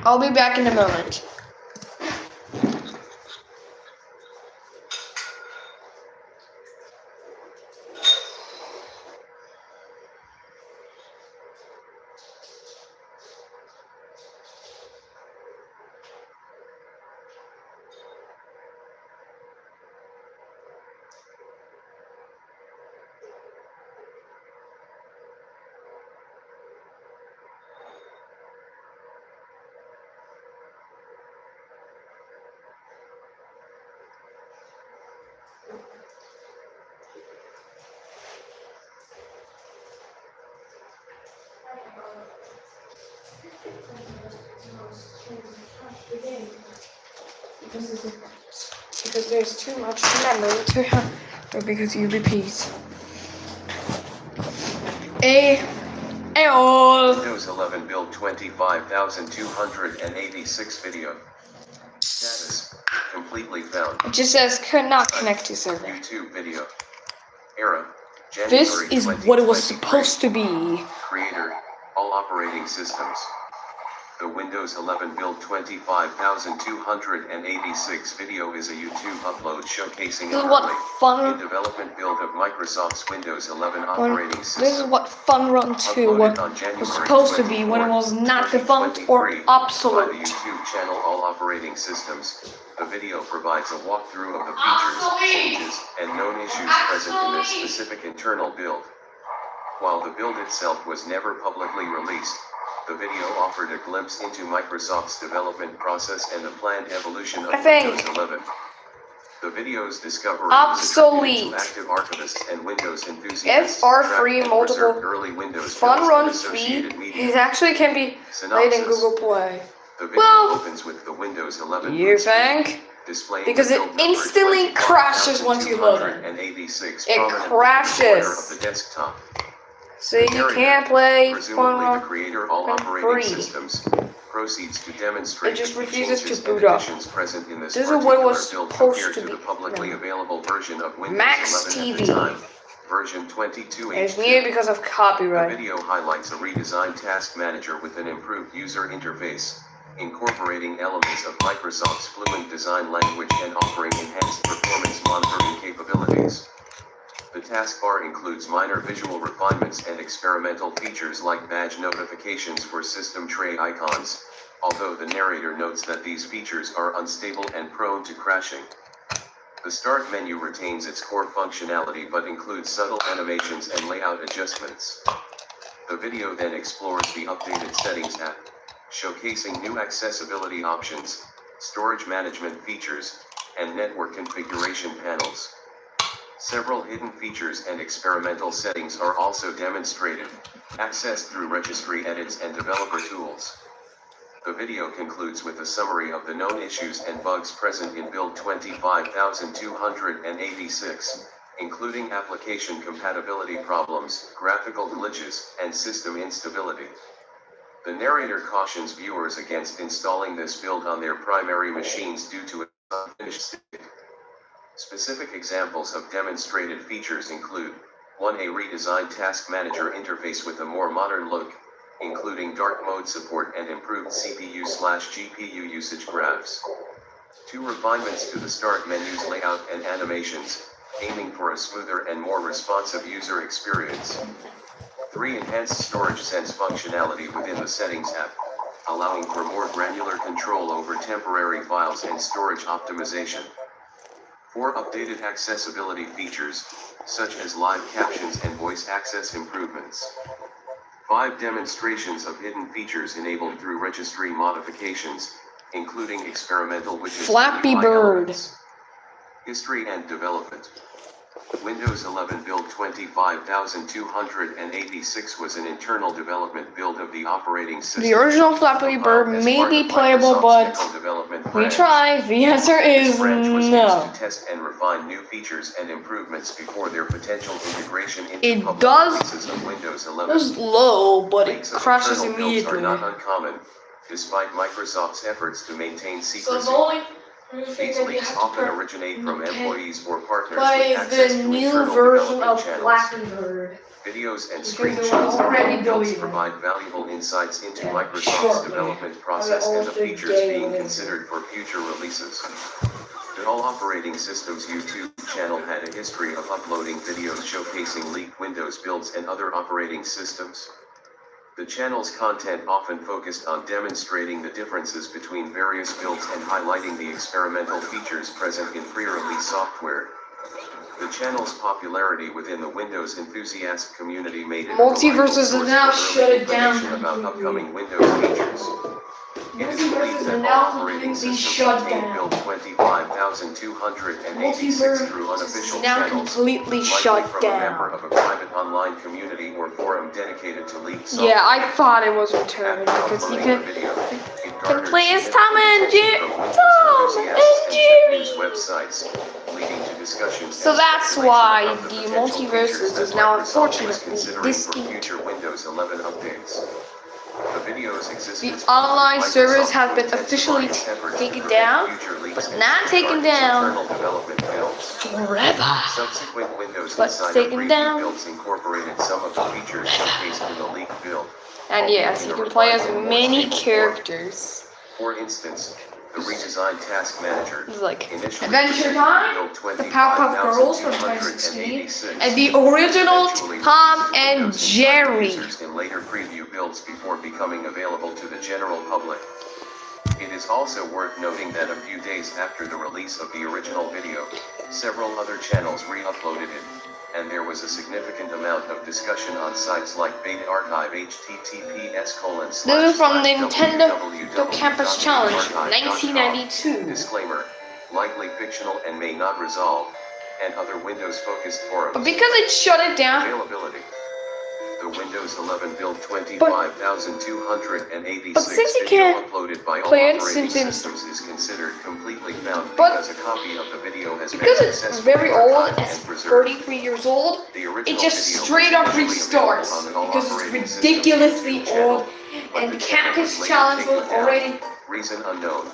I'll be back in a moment. Because there's too much memory to have, or because you repeat. AOL. Windows 11 build 25,286 video. Status, completely found. It just says could not connect to server. YouTube video. Era, January This is what it was 2023. supposed to be. Creator, all operating systems. The Windows 11 build 25,286 video is a YouTube upload showcasing This is an what early Fun in-development build of Microsoft's Windows 11 operating system. This is what Fun Run 2 Uploaded on was January supposed to be when it was 24, not defunct or 2023 by the obsolete. YouTube channel All Operating Systems. The video provides a walkthrough of the features, changes, and known issues present in this specific internal build. While the build itself was never publicly released, the video offered a glimpse into Microsoft's development process and the planned evolution of Windows 11. The video's discovery Obsolete. is attributed to active archivists and Windows enthusiasts. FR3 and multiple preserved early Windows Fun builds Run and associated 3 media. it actually can be played in Synopsis. Google Play. The video Well, opens with the Windows 11 You boot screen, think? displaying Because the it build number instantly crashes once you load it. 25,286 It prominently in the crashes. corner of the desktop. So you can't play Fun Presumably the Run. creator all Run operating free. systems proceeds to demonstrate It just the refuses to changes boot and up. additions present in this This is what it was particular build supposed compared to to be. the publicly No. available version of Windows Max 11 at the TV. time, version 22H2. It's weird because of The copyright. video highlights a redesigned task manager with an improved user interface, incorporating elements of Microsoft's Fluent design language and offering enhanced performance monitoring capabilities. The taskbar includes minor visual refinements and experimental features like badge notifications for system tray icons, although the narrator notes that these features are unstable and prone to crashing. The Start menu retains its core functionality but includes subtle animations and layout adjustments. The video then explores the updated settings app, showcasing new accessibility options, storage management features, and network configuration panels. Several hidden features and experimental settings are also demonstrated, accessed through registry edits and developer tools. The video concludes with a summary of the known issues and bugs present in build 25286, including application compatibility problems, graphical glitches, and system instability. The narrator cautions viewers against installing this build on their primary machines due to its unfinished state. Specific examples of demonstrated features include 1. A redesigned task manager interface with a more modern look, including dark mode support and improved CPU/GPU usage graphs. 2. Refinements to the start menu's layout and animations, aiming for a smoother and more responsive user experience. 3. Enhanced storage sense functionality within the settings app, allowing for more granular control over temporary files and storage optimization. 4. Updated accessibility features, such as live captions and voice access improvements. 5. Demonstrations of hidden features enabled through registry modifications, including experimental widgets. Flappy UI Bird. elements. History and development. Windows 11 build 25286 was an internal development build of the operating system. The original Flappy Bird As may part be of playable, Microsoft's but Echo development we branch. try. The answer This is branch was no. used to test and refine new features and improvements before their potential integration into It public does- releases of Windows 11. It was low, but it Leaks of crashes internal builds immediately. are not uncommon, despite Microsoft's efforts to maintain So secrecy. the only thing These that you leaks have often to originate from okay. employees or partners buy with is access the to new internal version development of channels. Flappy Bird. Videos and Because screenshots they were from already all builds deleted. provide valuable insights into Yeah, Microsoft's shortly. development process They're and the also features being daily. considered for future releases. The All Operating Systems YouTube channel had a history of uploading videos showcasing leaked Windows builds and other operating systems. The channel's content often focused on demonstrating the differences between various builds and highlighting the experimental features present in pre-release software. The channel's popularity within the Windows enthusiast community made it a Multiverses reliable are now source for shut early it down information about completely. upcoming Windows features. It is believed Multiverses that are now all operating completely systems shut contain down. build 25286 through unofficial Multiverse now channels, completely likely shut from a member down. of a private online community or forum dedicated to leaked software. Yeah, I thought it was returned After because you uploading can. the video, it can garnered play as significant Tom and attention from Windows Tom enthusiasts and tech Jerry. news websites, leading to discussions So and that's speculation why about the potential Multiverses features that is now Microsoft was unfortunately considering for distinct. future Windows 11 updates. The video's existence The online Microsoft servers have been intensifying officially its efforts to taken prevent down, future leaks but and not taken safeguard its down internal development builds. forever. Subsequent Windows But Insider taken preview down. builds incorporated some of the features showcased in the leaked build. And yes, you can play as many characters. For instance, the redesigned Task Manager, It's like initially Adventure presented Time, in build the Powerpuff Girls from 2016, 25286, and the original eventually Tom released to and Windows Insider Jerry. users in later preview builds before becoming available to the general public. It is also worth noting that a few days after the release of the original video, several other channels re-uploaded it, and there was a significant amount of discussion on sites like Beta Archive https:// This is from Nintendo Campus Challenge, www.archive.com. 1992. Disclaimer, likely fictional and may not resolve, and other Windows-focused forums. But because it shut it down, Availability. The Windows 11 build 25286 but since you video can't uploaded by all play it operating since it's- systems is considered completely found But because a copy of the video has because been it's successfully very old, archived it's and preserved. 33 years old, The original it just video was straight up initially restarts available on an all because it's operating systems ridiculously YouTube channel, old, but and the the channel Campus later Challenge taken was down. already Reason unknown,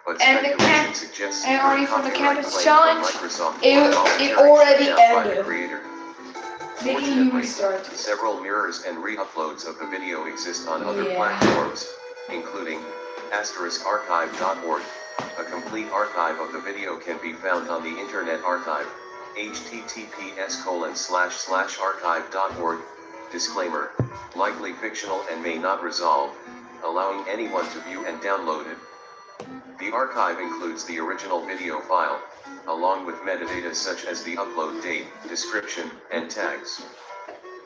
but And the speculation suggests and that already a from the copyright Campus claim Challenge, from Microsoft it was voluntarily already shut down by the ended. creator. making you Fortunately, restart. several mirrors and re-uploads of the video exist on other Yeah. platforms, including *archive.org. A complete archive of the video can be found on the Internet Archive, https://archive.org. Disclaimer, likely fictional and may not resolve, allowing anyone to view and download it. The archive includes the original video file, along with metadata such as the upload date, description, and tags.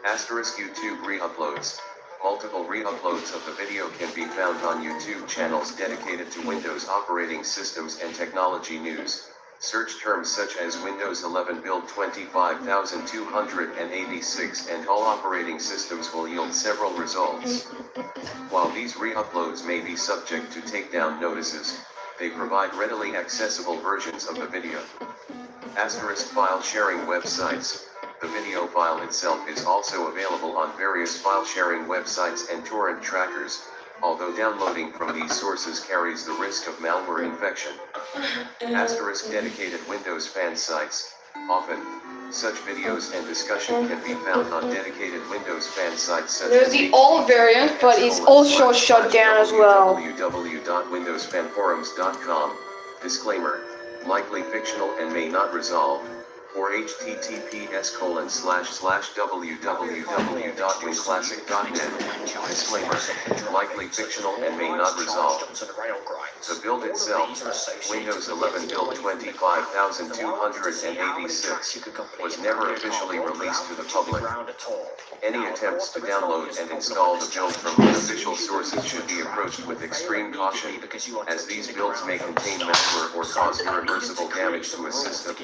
*YouTube re-uploads. Multiple re-uploads of the video can be found on YouTube channels dedicated to Windows operating systems and technology news. Search terms such as Windows 11 build 25286 and all operating systems will yield several results. While these re-uploads may be subject to takedown notices, they provide readily accessible versions of the video. Asterisk file sharing websites. The video file itself is also available on various file sharing websites and torrent trackers, although downloading from these sources carries the risk of malware infection. Asterisk dedicated Windows fan sites. Often, such videos and discussion can be found on dedicated Windows fan sites such There's as the all variant, but it's also shut down as well. www.windowsfanforums.com. Disclaimer: likely fictional and may not resolve. Or https://www.winclassic.net. Disclaimer: likely fictional and may not resolve. The build itself, Windows 11 build 25286, was never officially released to the public. Any attempts to download and install the build from unofficial sources should be approached with extreme caution, as these builds may contain malware or cause irreversible damage to a system.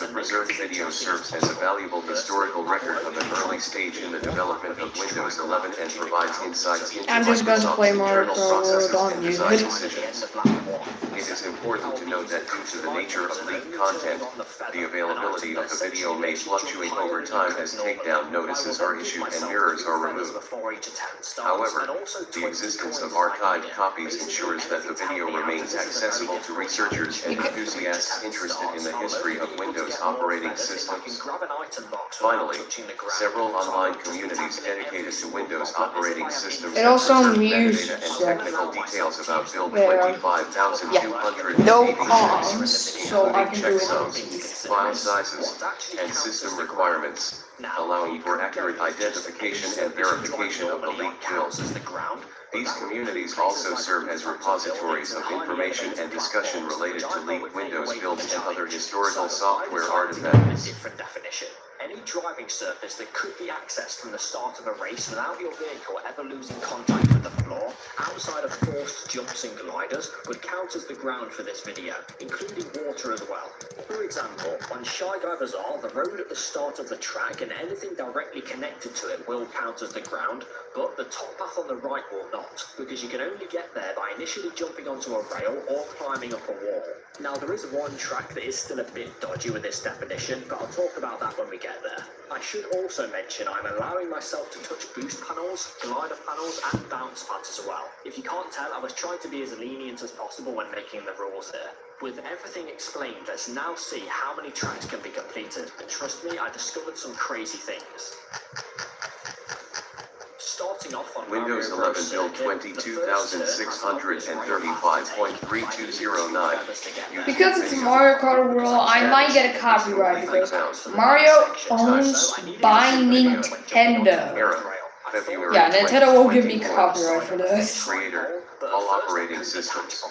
The preserved video serves as a valuable historical record of an early stage in the development of Windows 11 and provides insights into I'm just going to play Microsoft's Mario internal Kart processes on and design YouTube. decisions. It is important to note that due to the nature of leaked content, the availability of the video may fluctuate over time as takedown notices are issued and mirrors are removed. However, the existence of archived copies ensures that the video remains accessible to researchers and enthusiasts interested in the history of Windows operating systems. Finally, several online communities dedicated to Windows operating systems It have also preserved used metadata and technical details about build there. 25286, No comms, so I can do it. checksums, file sizes, and system requirements, allowing for accurate identification and verification of the leaked builds. These communities also serve as repositories of information and discussion related to leaked Windows builds and other historical software artifacts. Any driving surface that could be accessed from the start of a race without your vehicle ever losing contact with the floor, outside of forced jumps and gliders, would count as the ground for this video, including water as well. For example, on Shy Guy Bazaar, the road at the start of the track and anything directly connected to it will count as the ground, but the top path on the right will not, because you can only get there by initially jumping onto a rail or climbing up a wall. Now, there is one track that is still a bit dodgy with this definition, but I'll talk about that when we get there. I should also mention I'm allowing myself to touch boost panels, glider panels, and bounce pads as well. If you can't tell, I was trying to be as lenient as possible when making the rules here. With everything explained, let's now see how many tracks can be completed, and trust me, I discovered some crazy things. Starting off on Windows 11 build 22635.3209. Because it's Mario Kart World, I might get a copyright because Mario owns by Nintendo. February Yeah, Nintendo will give me 2024. copyright for this. Creator, all operating systems.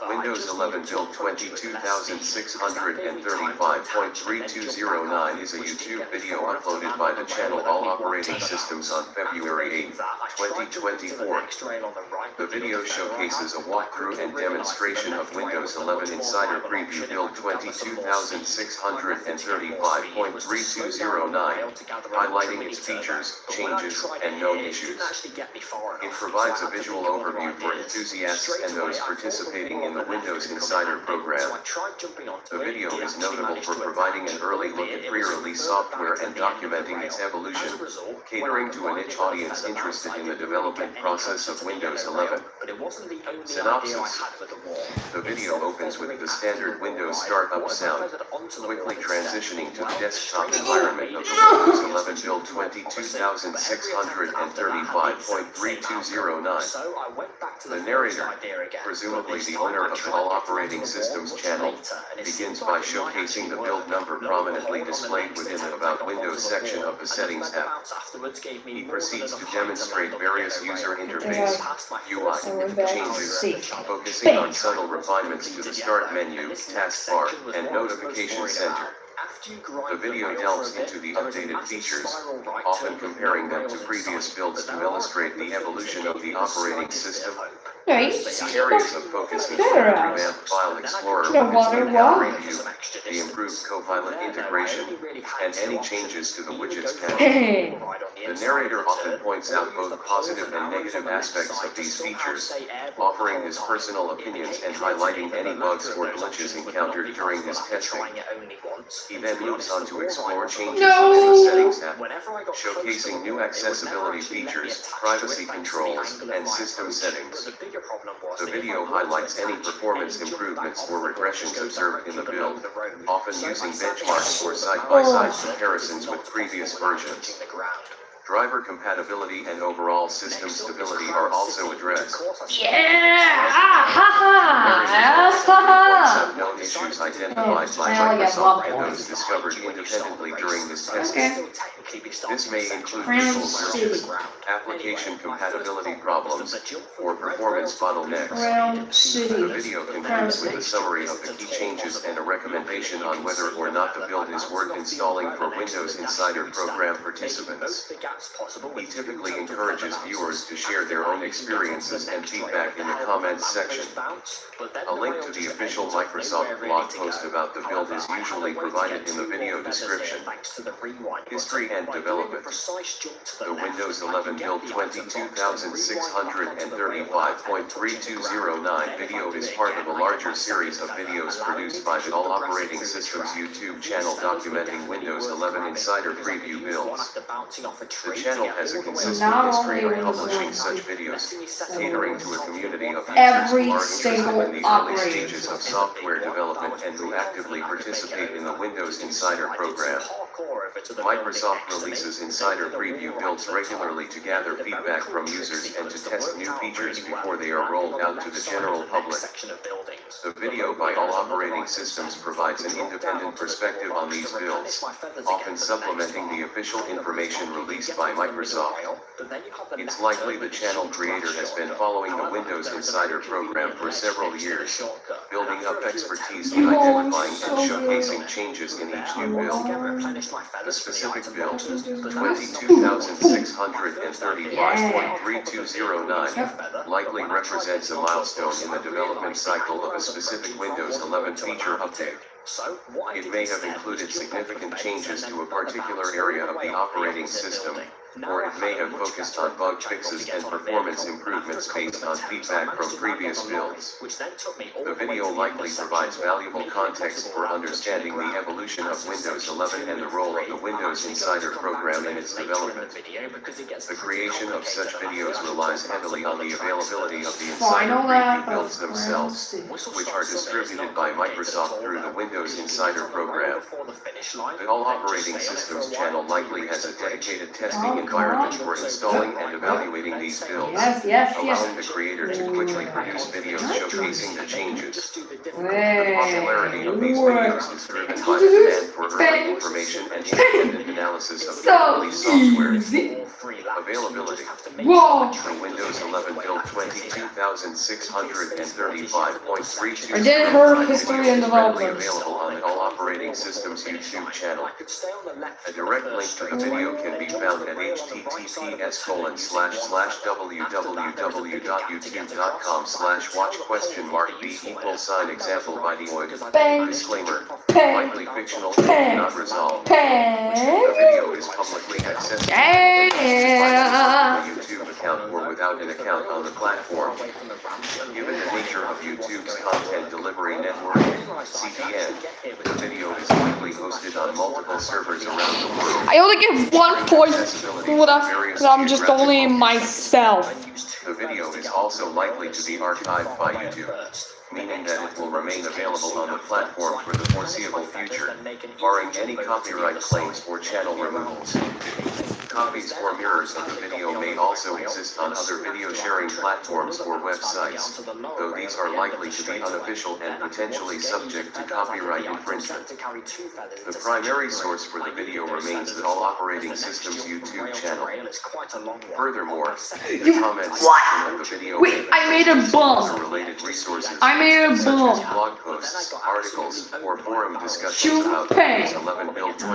Windows 11 build 22635.3209 is a YouTube video uploaded by the channel All Operating Systems on February 8, 2024. The video showcases a walkthrough and demonstration of Windows 11 Insider Preview build 22635.3209, highlighting its features, changes, and known issues. It provides a visual overview for enthusiasts and those participating in the Windows Insider program. The video is notable for providing an early look at pre-release software and documenting its evolution, catering to a niche audience interested in the development process of Windows 11. Synopsis: the video opens with the standard Windows startup sound, quickly transitioning to the desktop environment of the Windows 11 build 22635.3209. The narrator, presumably the owner of the All Operating Systems channel, begins by showcasing the build number prominently displayed within the About Windows section of the Settings tab. He proceeds to demonstrate various user interface (UI) changes, focusing on subtle refinements to the Start menu, taskbar, and Notification Center. After you grind The video rail delves for a bit, into the there is a updated massive features, spiral right often turn with comparing no them to rails previous inside. builds But to there are illustrate a couple the of evolution things of the that give you operating slightest system. bit of hope. Yeah, you First, The they add areas of focus include better the out. revamped File Explorer The with its water new walk. preview, the improved Copilot integration, and any changes to the widgets panel. Hey. The narrator often points out both positive and negative aspects of these features, offering his personal opinions and highlighting any bugs or glitches encountered during his testing. He then moves on to explore changes in the settings app, showcasing new accessibility features, privacy controls, and system settings. The video highlights any performance improvements or regressions observed in the build, often using benchmarks or side-by-side comparisons with previous versions. Driver compatibility and overall system stability are also addressed. Yeah! Ah, ha ha! Points Ha out known issues identified by I only get Microsoft 1 and point. those discovered independently during this testing. Okay. This may include Round visual city. glitches, application compatibility problems, or performance bottlenecks. Round The City. video concludes with a summary of the key changes and a recommendation on whether or not the build is worth installing for Windows Insider Program participants. He typically encourages viewers to share their own experiences and feedback in the comments section. A link to the official Microsoft blog post about the build is usually provided in the video description. History and development. The Windows 11 build 22,635.3209 video is part of a larger series of videos produced by the All Operating Systems YouTube channel documenting Windows 11 Insider Preview builds. The channel has a consistent Not history only of publishing Windows such videos, catering to a community of users Every who are interested single in the early operating stages of software development and who actively participate in the Windows Insider program. Microsoft releases Insider Preview builds regularly to gather feedback from users and to test new features before they are rolled out to the general public. The video by All Operating Systems provides an independent perspective on these builds, often supplementing the official information released by Microsoft. It's likely the channel creator has been following the Windows Insider program for several years, building up expertise in identifying and showcasing changes in each new build. The specific build, 22,635.3209, likely represents a milestone in the development cycle of a specific Windows 11 feature update. It may have included significant changes to a particular area of the operating system, or it may have focused on bug fixes and performance improvements based on feedback from previous builds. The video likely provides valuable context for understanding the evolution of Windows 11 and the role of the Windows Insider program in its development. The creation of such videos relies heavily on the availability of the Insider Preview builds themselves, which are distributed by Microsoft through the Windows Insider program. The All Operating Systems channel likely has a dedicated testing environment for installing and evaluating these builds, allowing the creator to quickly produce videos showcasing the changes. The popularity of these videos is driven by the demand for early information and independent analysis of the early software. Availability. Whoa! The Windows 11 build 22,635.32 I did her history and is readily development. available on the All Operating Systems YouTube channel. A direct link to the video can be found at https://www.youtube.com/watch?b=example by Deloitte. Disclaimer. Likely fictional and not resolved. The video is publicly accessible on a YouTube account or without an account on the platform. Given the nature of YouTube's content delivery network, CDN, the video is likely hosted on multiple servers around the world. I only get 1 point for that because I'm just only myself. The video is also likely to be archived by YouTube, meaning that it will remain available on the platform for the foreseeable future, barring any copyright claims or channel removals. Copies or mirrors of the video may also exist on other video sharing platforms or websites, though these are likely to be unofficial and potentially subject to copyright infringement. The primary source for the video remains the All Operating System's YouTube channel. Furthermore, the comments section of the video Wait, I made a bomb. related resources I made a such as bomb. blog posts, articles, or forum discussions about Chupay. Windows 11 build No.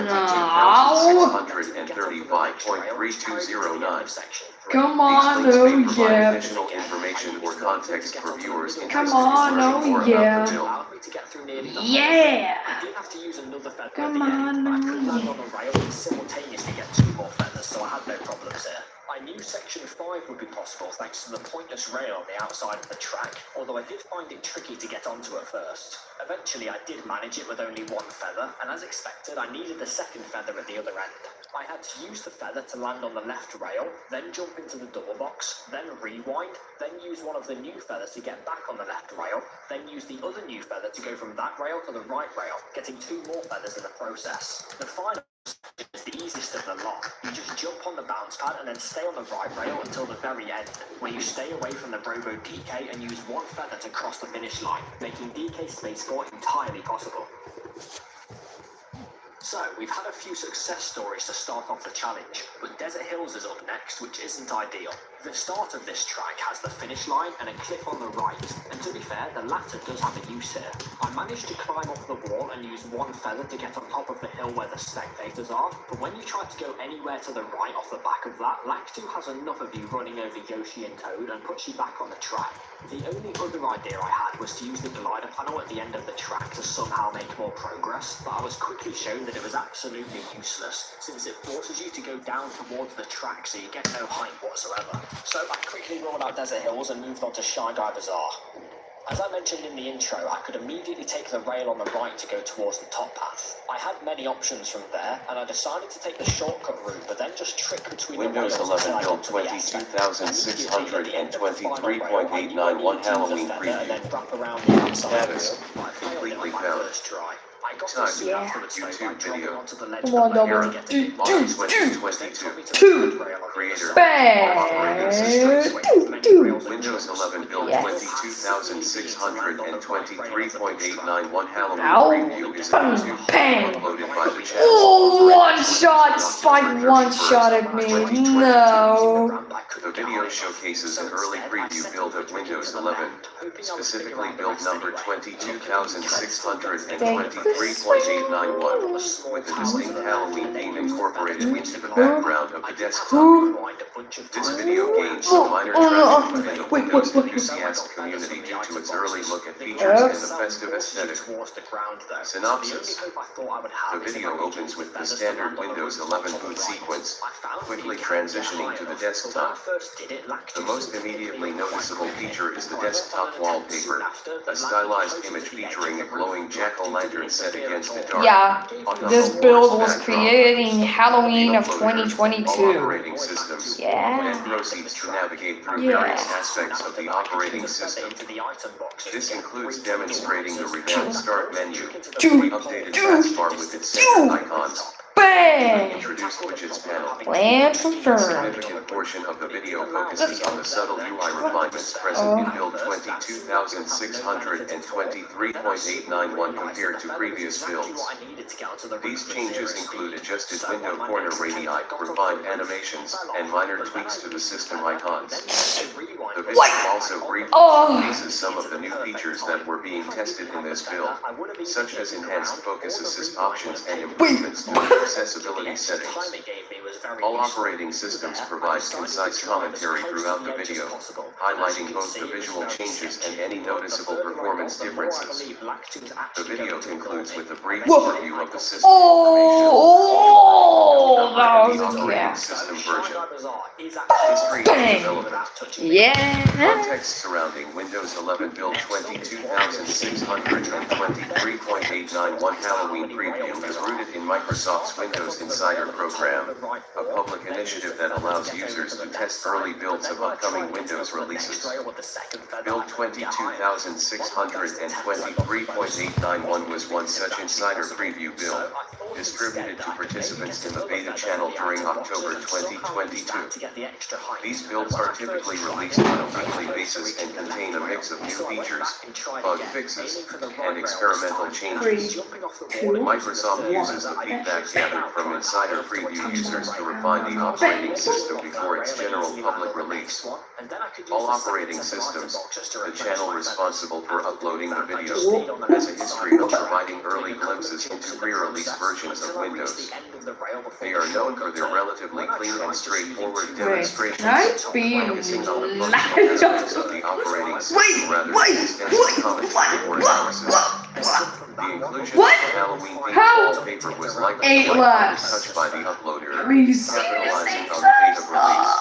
22,635.3209. Come on, These links may oh provide yeah. additional information or context for viewers Come interested in on, learning oh more yeah. about the build. Yeah. I did have to use another feather Come at the end, on, but I could land oh on a rail and simultaneously get 2 more feathers, so I had no problems here. I knew section 5 would be possible thanks to the pointless rail on the outside of the track, although I did find it tricky to get onto at first. Eventually I did manage it with only 1 feather, and as expected I needed the second feather at the other end. I had to use the feather to land on the left rail, then jump into the double box, then rewind, then use one of the new feathers to get back on the left rail, then use the other new feather to go from that rail to the right rail, getting 2 more feathers in the process. The final is the easiest of the lot. You just jump on the bounce pad and then stay on the right rail until the very end, where you stay away from the Robo DK and use 1 feather to cross the finish line, making DK Space 4 entirely possible. So, we've had a few success stories to start off the challenge, but Desert Hills is up next, which isn't ideal. The start of this track has the finish line and a cliff on the right, and to be fair, the latter does have a use here. I managed to climb off the wall and use 1 feather to get on top of the hill where the spectators are, but when you try to go anywhere to the right off the back of that, Lakitu has enough of you running over Yoshi and Toad and puts you back on the track. The only other idea I had was to use the glider panel at the end of the track to somehow make more progress, but I was quickly shown that it was absolutely useless, since it forces you to go down towards the track so you get no height whatsoever. So I quickly rolled out Desert Hills and moved on to Shy Guy Bazaar. As I mentioned in the intro, I could immediately take the rail on the right to go towards the top path. I had many options from there, and I decided to take the shortcut route, but then just trick between Windows the rails 11 build 22,623.891 Halloween preview. Status completely found. Time YouTube video. Come on, double. Error. August 2022. Creator. Bang. Operating system. Do. Windows 11 build Yes. 22,623.891 Halloween Ow. preview is on YouTube, Bang. uploaded by the channel. Oh, 1 shot. Spike 1 shot at me. No. The video showcases an early preview build of Windows 11, specifically build number 22,623.891, with a distinct Halloween theme incorporated into the background of the desktop. This video gained some minor traction within the Windows enthusiast community due to its early look at features and the festive aesthetic. Synopsis. The video opens with the standard Windows 11 boot sequence, quickly transitioning to the desktop. The most immediately noticeable feature is the desktop wallpaper, a stylized image featuring a glowing jack-o'-lantern set against a dark. Yeah, this build was backdrop. created in Halloween of All 2022. operating systems. Yeah. And proceeds to navigate through Yeah. various aspects of the operating system. This includes demonstrating the revamped start menu, the updated taskbar with its standard icons, Bang. introduced widgets panel. Plan A confirmed. significant portion of the video focuses on the subtle UI refinements present in build 22,623.891 compared to previous builds. These changes include adjusted window corner radii, refined animations, and minor tweaks to the system icons. The video also briefly showcases some of the new features that were being tested in this build, such as enhanced focus assist options and improvements to the accessibility settings. All operating systems provide concise commentary throughout the video, highlighting both the visual changes and any noticeable performance differences. The video concludes with a brief overview of the system Oh, that information and the was, operating yeah. system version. History and Bang. development. Yeah. Context surrounding Windows 11 build 22,623.891 Halloween preview is rooted in Microsoft's Windows Insider program, a public initiative that allows users to test early builds of upcoming Windows releases. Build 22,623.891 was one such insider preview build. distributed to participants in the beta channel during October 2022. These builds are typically released on a weekly basis and contain a mix of new features, bug fixes, and experimental changes. Microsoft uses the feedback gathered from insider preview users to refine the operating system before its general public release. All operating systems, the channel responsible for uploading the videos, has a history of providing early glimpses into pre-release versions of Windows. They are known for their relatively clean and straightforward demonstrations, focusing on the functional aspects of the operating system rather than extensive commentary or analysis. The inclusion of the Halloween-themed wallpaper was likely touched by the uploader, capitalizing on the date of release.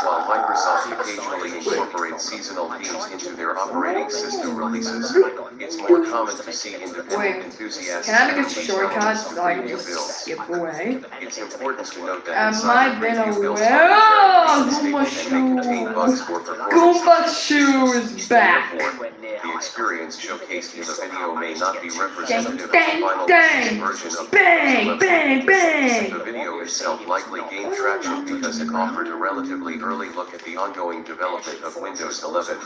While Microsoft occasionally incorporates seasonal themes into their operating system releases, it's more common to see independent enthusiasts Can I make a release shortcut elements of so I can preview just builds. skip away? It's important to note that Am insider I been preview builds aware? are Goomba unstable and may contain bugs or performance Goomba issues. Shoe is back. Therefore, the experience showcased in the video may not be representative of the Dang, final dang, version of bang, Windows 11. bang, bang. The video itself likely gained traction because it offered a relatively early look at the ongoing development of Windows 11,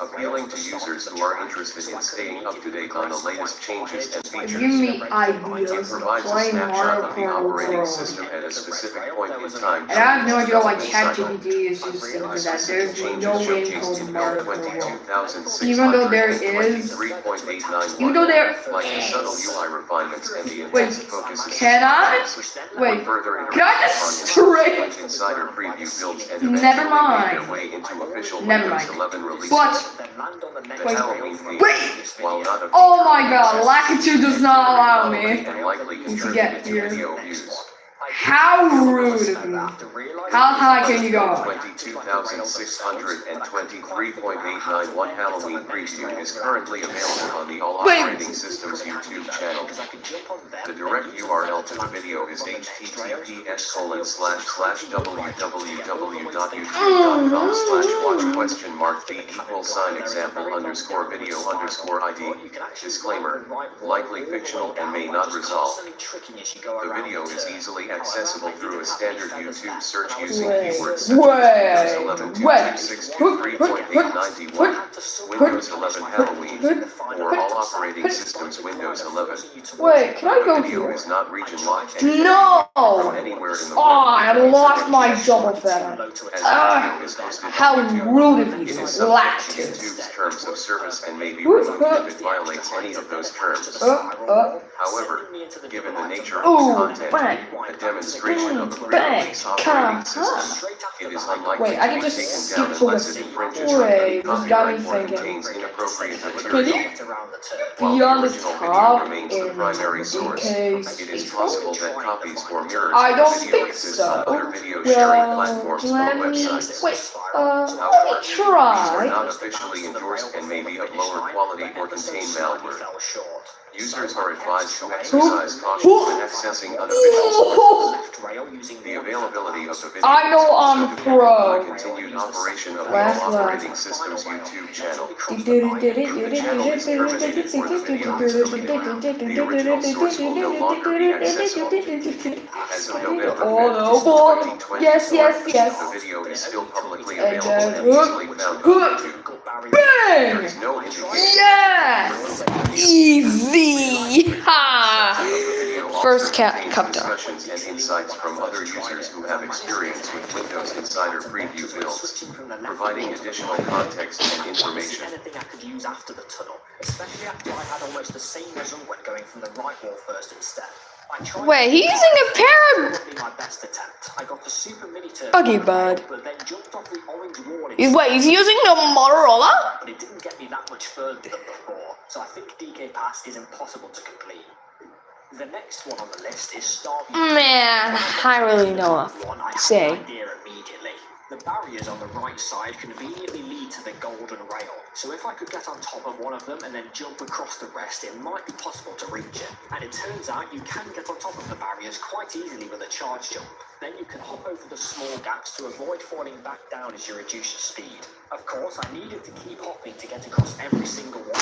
appealing to users who are interested in staying up to date on the latest changes and Give features. me ideas It of provides a playing snapshot Mario of the Kart operating World. system at a specific point in time. And I have no idea why Development cycle. ChatGPT is used for that. There's Specific changes no game showcased called in Mario Build Kart World. 22,623.891, Even though there is, like the subtle UI refinements and the Wait, intense focus is can I? Wait, further can I just straight? insider preview builds and Never eventually mind. make their way into official Never Windows mind. 11 releases. But, The wait, Halloween theme, wait! while not a Oh my god, Lakitu does not allow me. and likely to contributed get to here. video views. How rude of you. How high can you go? 22,623.891 Halloween preview is currently available on the All Wait. Operating Systems YouTube channel. The direct URL to the video is https://www.youtube.com/watch?example_video_id. Disclaimer: likely fictional and may not resolve. The video is easily accessible through a standard YouTube search using keywords such as Windows 11 226.3.891, Windows 11 Halloween, or all operating systems Windows 11. Wait, can I The go video here? is not region locked No! from anywhere in the Oh, I lost my double feather. as the video is hosted How on YouTube. rude of It you, is subject to Lactus. YouTube's terms of service and may be removed if it violates any of those terms. However, given the nature of Ooh, the content, bang. a demonstration of the Bang. pre-release operating system, it is unlikely Wait, I to can be just taken skip down for unless this. it infringes on Wait, any this got me copyright or thinking. contains inappropriate Can material. you While be on the the original top video remains the in primary source, DK's it is possible that copies or mirrors I of don't the video think exist so. on other video sharing Well, platforms or let me, websites. wait, let me However, these are try. not officially endorsed and may be of lower quality or contain malware. Users are advised to exercise caution when accessing unofficial sources. The availability of the video I know is I'm also dependent on pro. the continued operation of the Last All lap. Operating Systems YouTube channel. If the channel is terminated or the video is deleted, the original source will no longer be accessible. As of November Oh 5th, no, boy. 2020, Yes, yes, yes. the video is still publicly And available then, and easily found on YouTube. There Bang! is no indication Yes! Easy! Ha! First cup down. discussions and insights from other users who have experience with Windows Insider Preview builds, providing additional context and information. Anything I could use after the tunnel, especially after I had almost the same result when going from the right wall first instead. I tried Wait, he's using a pair of... probably my best attempt. I got the super mini turbo, Buggy bud. but then jumped off the orange wall. Wait, he's using a Motorola? But it didn't get me that much further than before, so I think DK Pass is impossible to complete. The next one on the list is Starving. Man, I really know what One I to had say. an idea immediately. The barriers on the right side conveniently lead to the golden rail, so if I could get on top of one of them and then jump across the rest, it might be possible to reach it. And it turns out you can get on top of the barriers quite easily with a charge jump. Then you can hop over the small gaps to avoid falling back down as you reduce your speed. Of course, I needed to keep hopping to get across every single one.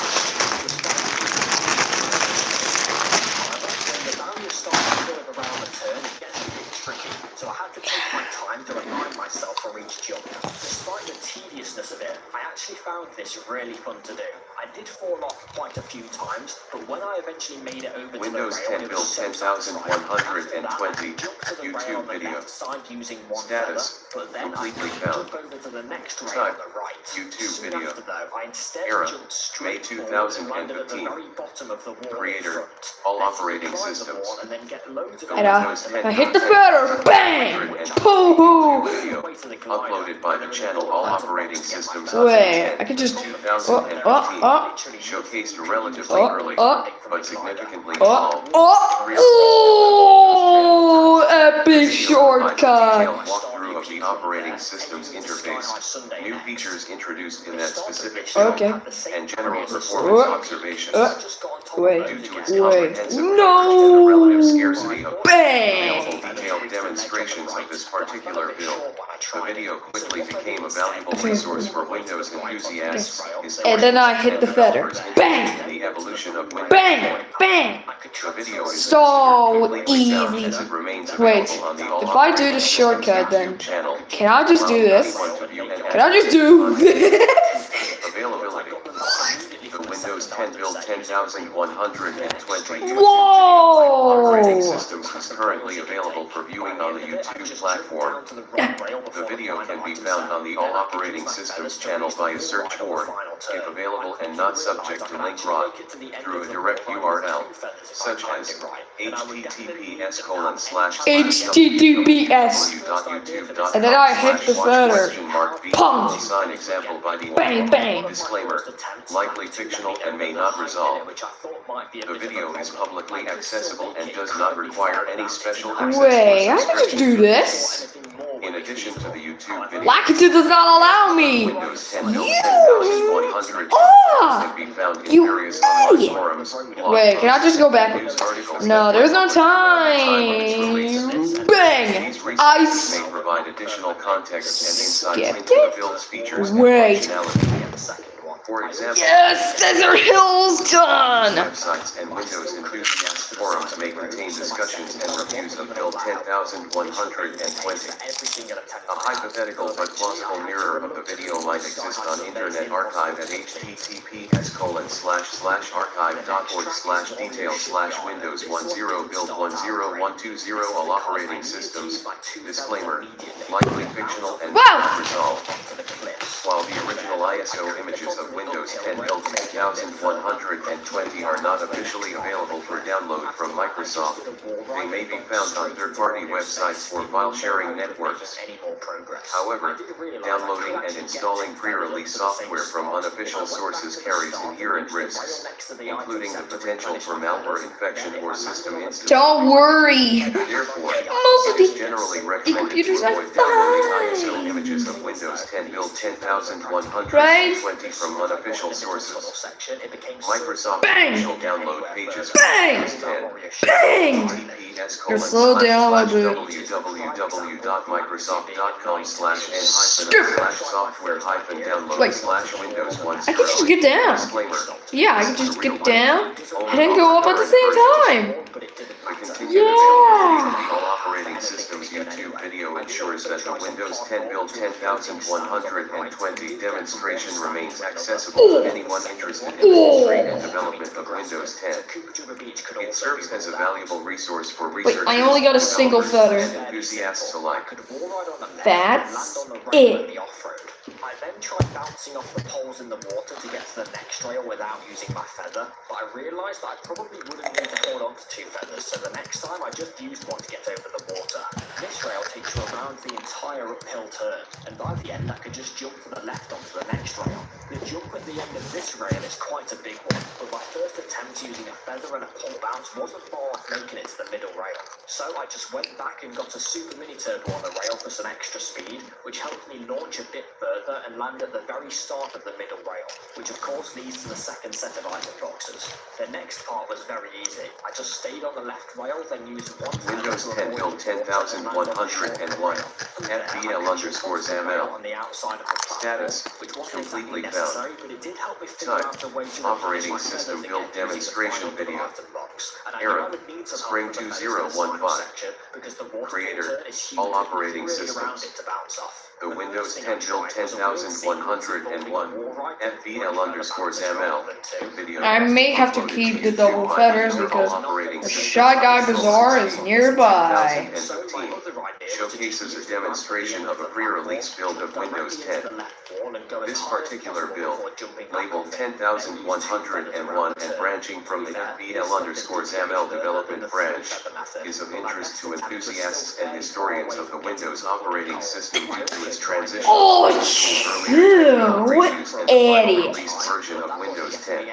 However, when the you start to curve around the turn, it gets a bit tricky, so I had to take my time to remind myself for each jump. Despite the tediousness of it, I actually found this really fun to do. I did fall off quite a few times, but when I eventually made it over Windows to the rail, 10 it build was so satisfying. 10,120 After that, I jumped to the rail YouTube on the video. left side using one Status. feather, but then I Completely could found. jump over to the next rail Type. on the right. YouTube Soon video. after, though, I instead Era. jumped straight May forward and landed at the 2015. very bottom of the wall Creator. in front. All Letting me operating climb the systems. wall and then get loads of And I hit the feather. feather. Bang! Hoo-hoo! Video uploaded by the channel All Operating Systems Wait, I could just... 2015 showcased relatively early, but significantly small. Oh, epic Detailed shortcut. walkthrough of the operating systems interface, new features introduced in that specific film, Okay. and general performance observations. Wait, Due to its wait, comprehensive and the relative scarcity of bang! available detailed demonstrations of this particular build, the video quickly became a valuable resource for Windows enthusiasts. And then I hit the feather. Bang! The evolution of Windows. Bang! Bang! The video is So completely sound easy. as it remains Wait, available on the All if I do Operating the Systems shortcut, YouTube then channel. can I just do this? Can I just do Availability. Availability. The Windows 10 build 10,120 Whoa! operating systems is currently available for viewing on the YouTube platform. The video can be found on the All Operating Systems channel via search for, if available and not subject to link rot, through a direct URL, such as HTTPS. And then I hit the feather. Pong. Sign example by the Bang, bang. Disclaimer, likely fictional and may not resolve. The video is publicly accessible and does not require any special access. Wait, I can just do this. In addition to the YouTube video, Lakitu does not allow me. Windows 10 build 10,100 Ah! can be found in You various online idiot. forums. blog Wait, can I just go back? news articles, No, and there's no websites time. Bang! These resources I may provide additional context and insights skipped into the it? build's features Wait. and functionality. For example, Yes, Desert Hills done. websites and Windows enthusiast forums may contain discussions and reviews of build 10,120. A hypothetical but plausible mirror of the video might exist on Internet Archive at https://archive.org/details/Windows 10 build 1010120 all operating systems. Disclaimer: likely fictional and Wow. not resolved. While the original ISO images of Windows 10 build 10,120 are not officially available for download from Microsoft, they may be found on third-party websites or file-sharing networks. However, downloading and installing pre-release software from unofficial sources carries inherent risks, including the potential for malware infection or system incidents. Don't worry. Therefore, Most of it is the generally recommended computers to are avoid downloading ISO fine. images of Windows 10 build 10,120 Right? from unofficial sources. Microsoft Bang! official download pages for Bang! Windows 10. Bang! https:// slow down a bit. www.microsoft.com/n-software-download/Windows Wait. /Windows 10. I can just get down. Disclaimer. Yeah, I can just get down and then go up at the same time. The continued Yeah. availability of the All Operating Systems YouTube video ensures that the Windows 10 build 10,120 demonstration remains accessible to anyone interested in the history and development of Windows 10. It serves as a valuable resource for researchers, I only got a single developers, feather. and enthusiasts alike. That's it. I then tried bouncing off the poles in the water to get to the next rail without using my feather, but I realised that I probably wouldn't need to hold on to two feathers, so the next time I just used one to get over the water. This rail takes you around the entire uphill turn, and by the end I could just jump to the left onto the next rail. The jump at the end of this rail is quite a big one, but my first attempt using a feather and a pole bounce wasn't far off making it to the middle rail. So I just went back and got a super mini turbo on the rail for some extra speed, which helped me launch a bit further and and land at the very start of the middle rail, which of course leads to the second set of item boxes. The next part was very easy. I just stayed on the left rail, then used one Windows 10 build 10,101 FBL_ML. on the outside of the platform, Status which wasn't completely exactly found. necessary, but it did help me figure Type out the way to operating advance my system feathers build again using the demonstration final video. item box. And I Era, knew I would need some help Spring with the feathers in the 2015. final section, because the water Creator, filter is huge, all with operating nothing really around systems. it to bounce off. The The Windows first 10 thing I build tried was a real sequence involving 10,101 a wall ride, FBL_ML video. I may have to uploaded keep the YouTube double by feathers user because all operating the systems. Shy Guy Bazaar is nearby. 2015 showcases a demonstration of a pre-release build of Windows 10. This particular build, labeled 10,101 and branching from the FBL_ML development branch, is of interest to enthusiasts and historians of the Windows operating system due to its transition Oh, between earlier previews and the final idiot. released version of Windows 10.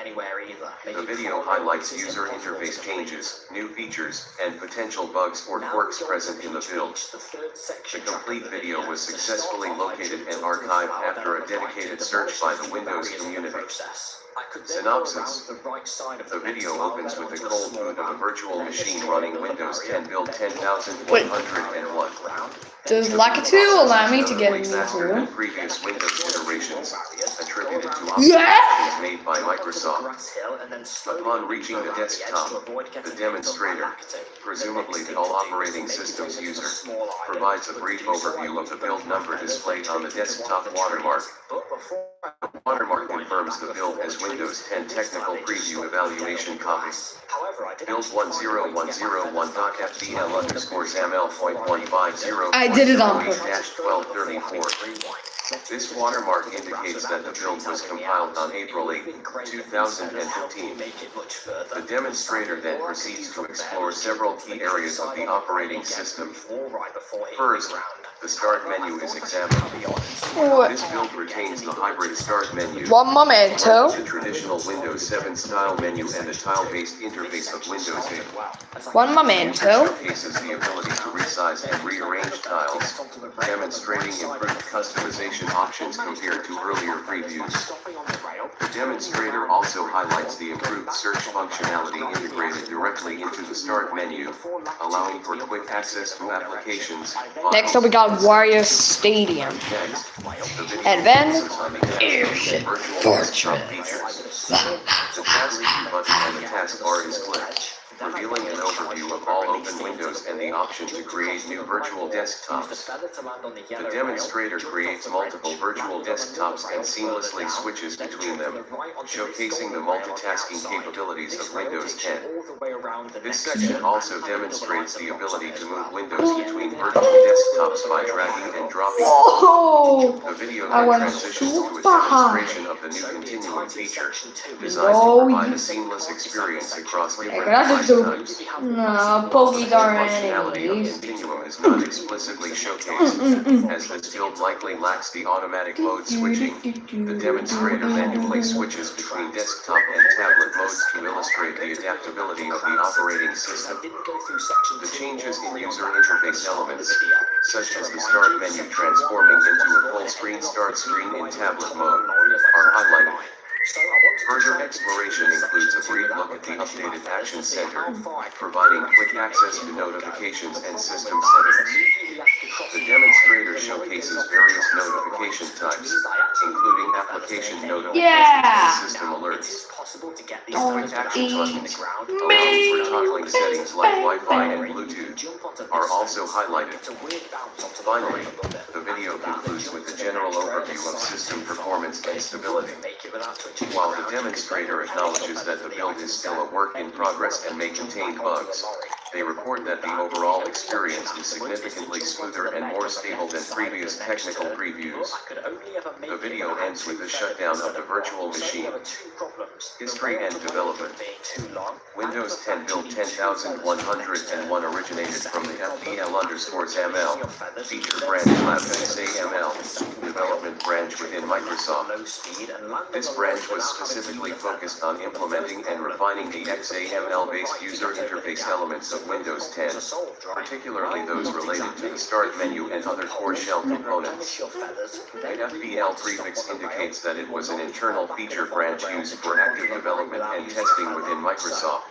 The video highlights user interface changes, new features, and potential bugs or quirks present in the build. The complete video was successfully located and archived after a dedicated search by the Windows community. Synopsis. The video opens with the cold boot of a virtual machine running Windows 10 build 10,101. Does Lakitu allow me to get a Way new faster than through? previous Windows iterations, attributed to Yeah. optimizations made by Microsoft. Upon reaching the desktop, the demonstrator, presumably the all operating systems user, provides a brief overview of the build number displayed on the desktop watermark. The watermark confirms the build as Windows 10 Technical Preview Evaluation Copy. Build 101.FBL_ML.150. I did it on purpose. 1234. This watermark indicates that the build was compiled on April 8, 2015. The demonstrator then proceeds to explore several key areas of the operating system. First, the Start menu is examined. This build retains the hybrid Start menu, One momento. the traditional Windows 7 style menu and the tile-based interface of Windows 8. One momento. Showcases the ability to resize and rearrange tiles, demonstrating improved customization options compared to earlier previews. The demonstrator also highlights the improved search functionality integrated directly into the Start menu, allowing for quick access to applications. Next up we got Wario Stadium. Next, the video Advance focuses on the action virtual desktop features. The task view button on the taskbar is clicked, revealing an overview of all open windows and the option to create new virtual desktops. The demonstrator creates multiple virtual desktops and seamlessly switches between them, showcasing the multitasking capabilities of Windows 10. This section also demonstrates the ability to move windows between virtual desktops by dragging and dropping. Whoa! The video I then went transitions to a super high. demonstration of the new continuum feature, designed to provide a seamless experience across different device types. No, Pokies are Functionality of enemies. Continuum is not explicitly showcased, as this build likely lacks the automatic mode switching. The demonstrator manually switches between desktop and tablet modes to illustrate the adaptability of the operating system. The changes in user interface elements, such as the Start menu transforming into a full-screen Start screen in tablet mode, are highlighted. Further exploration includes a brief look at the updated Action Center, providing quick access to notifications and system settings. The demonstrator showcases various notification types, including application notifications Yeah. and system alerts. The Don't quick action eat buttons, allowing for toggling settings like Wi-Fi and Bluetooth, are also highlighted. Finally, the video concludes with a general overview of system performance and stability. While the demonstrator acknowledges that the build is still a work in progress and may contain bugs, they report that the overall experience is significantly smoother and more stable than previous technical previews. The video ends with a shutdown of the virtual machine. History and development. Windows 10 build 10,101 originated from the FBL_ML feature branch lab at SAML, development branch within Microsoft. Low speed and land This on the branch road was without having to specifically use focused on implementing and refining the XAML-based user interface elements of Windows 10, particularly those related to the Start menu and other core shell components. The FBL prefix indicates that it was an internal feature branch used for active development and testing within Microsoft.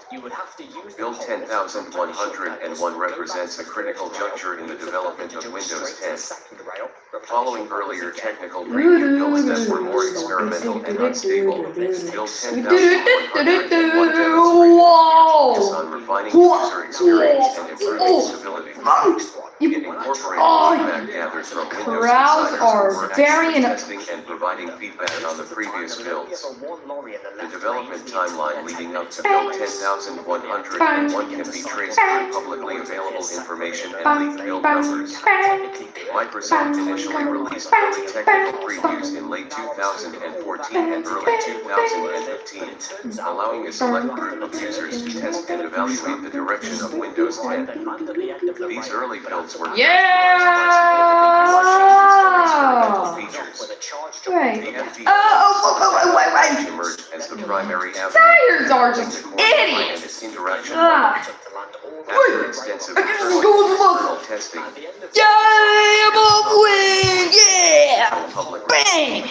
Build 10101 represents a critical juncture in the development of Windows 10. Following earlier technical preview builds that were more experimental and unstable, Build 10101 demonstrates on refining user experience and improving stability. It incorporated feedback gathered from Windows crowds designers are who were very actively testing and providing feedback on the previous builds. The development timeline leading up to Build 10101 can be traced through publicly available information and leaked build numbers. Microsoft initially released early technical previews in late 2014 and early 2015, allowing a select group of users to test and evaluate the direction of Windows 10. These early builds were Wait. The FBL Wait. emerged as the primary avenue Tires are just to quantify idiots. its interaction. Ah. After extensive I can just internal go with and the external testing, Yeah, I'm off wing, yeah! and public Bang!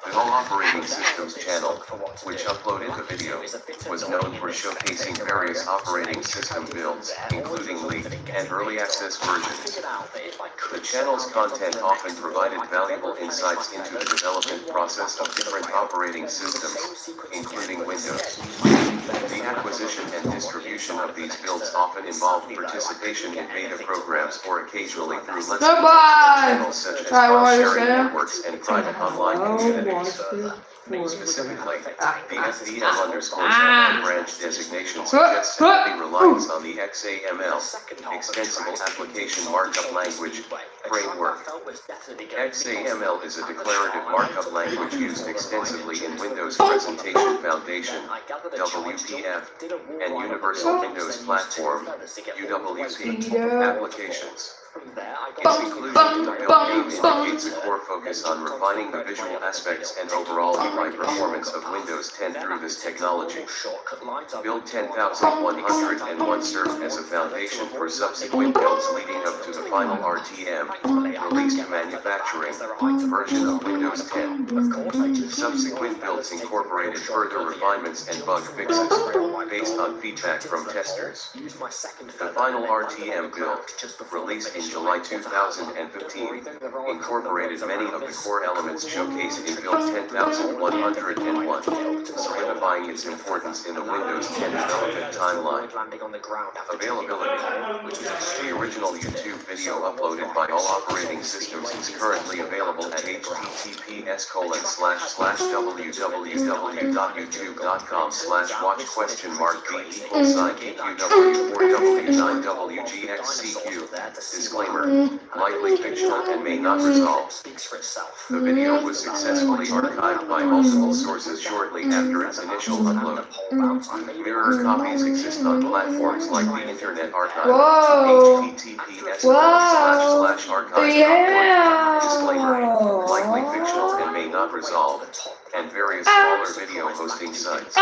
The All Operating Systems channel, which uploaded the video, was known for showcasing various operating system builds, including leaked and early access versions. The channel's content often provided valuable insights into the development process of different operating systems, including Windows. The acquisition and distribution of these builds often involved participation in beta programs or occasionally through Let's Go channels such as file-sharing networks and private online communities. Specifically, the FBL_channel branch designation suggests heavy reliance on the XAML, Extensible Application Markup Language, framework. XAML is a declarative markup language used extensively in Windows Presentation Foundation, WPF, and Universal Windows Platform, UWP, applications. Its inclusion in the build name indicates a core focus on refining the visual aspects and overall UI performance of Windows 10 through this technology. Build 10101 served as a foundation for subsequent builds leading up to the final RTM, released to manufacturing, version of Windows 10. Subsequent builds incorporated further refinements and bug fixes, based on feedback from testers. The final RTM build, released in July 2015, incorporated many of the core elements showcased in Build 10101, solidifying its importance in the Windows 10 development timeline. Availability. The original YouTube video uploaded by All Operating Systems is currently available at https://www.youtube.com/watchquestionmark BE4W9WGXCQ. Disclaimer, likely fictional and may not resolve. The video was successfully archived by multiple sources shortly after its initial upload. Mirror copies exist on platforms like the Internet Archive, Whoa. https://archive.org. Yeah. Disclaimer, likely fictional and may not resolve, and various smaller video hosting sites.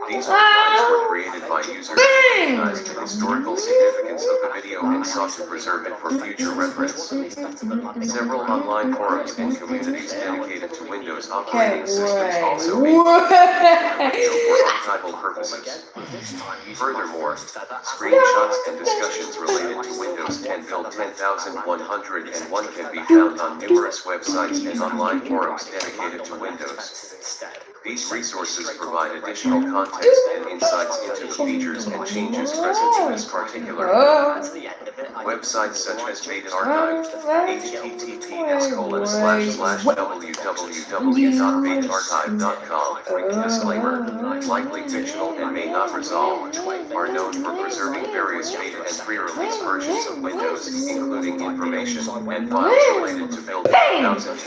These archives were created by users who recognized the historical significance of the video and sought to preserve it for future reference. Several online forums and communities dedicated to Windows operating systems also made video for archival purposes. Furthermore, screenshots and discussions related to Windows 10 Build 10101 can be found on numerous websites and online forums dedicated to Windows. These resources provide additional context and insights into the features and changes present in this particular build. Websites such as Beta Archive, https://www.betaarchive.com. Disclaimer, likely fictional and may not resolve, are known for preserving various beta and pre-release versions of Windows, including information and files related to Build 10100.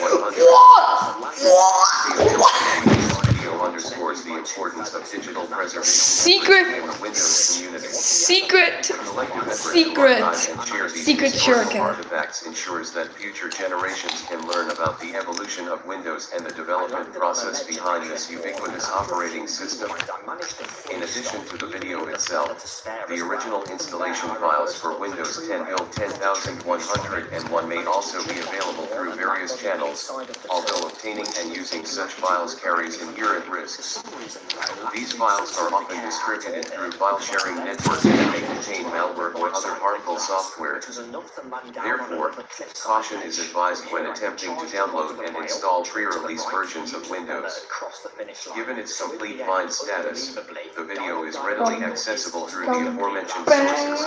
Underscores the importance of digital preservation Secret. in the Windows community. Secret. The collective effort Secret. to archive and share these Secret historical shuriken. artifacts ensures that future generations can learn about the evolution of Windows and the development process behind this ubiquitous operating system. In addition to the video itself, the original installation files for Windows 10 build 10101 may also be available through various channels, although obtaining and using such files carries inherent risks. These files are often distributed through file-sharing networks and may contain malware or other harmful software. Therefore, caution is advised when attempting to download and install pre-release versions of Windows. Given its complete find status, the video is readily accessible through the aforementioned sources,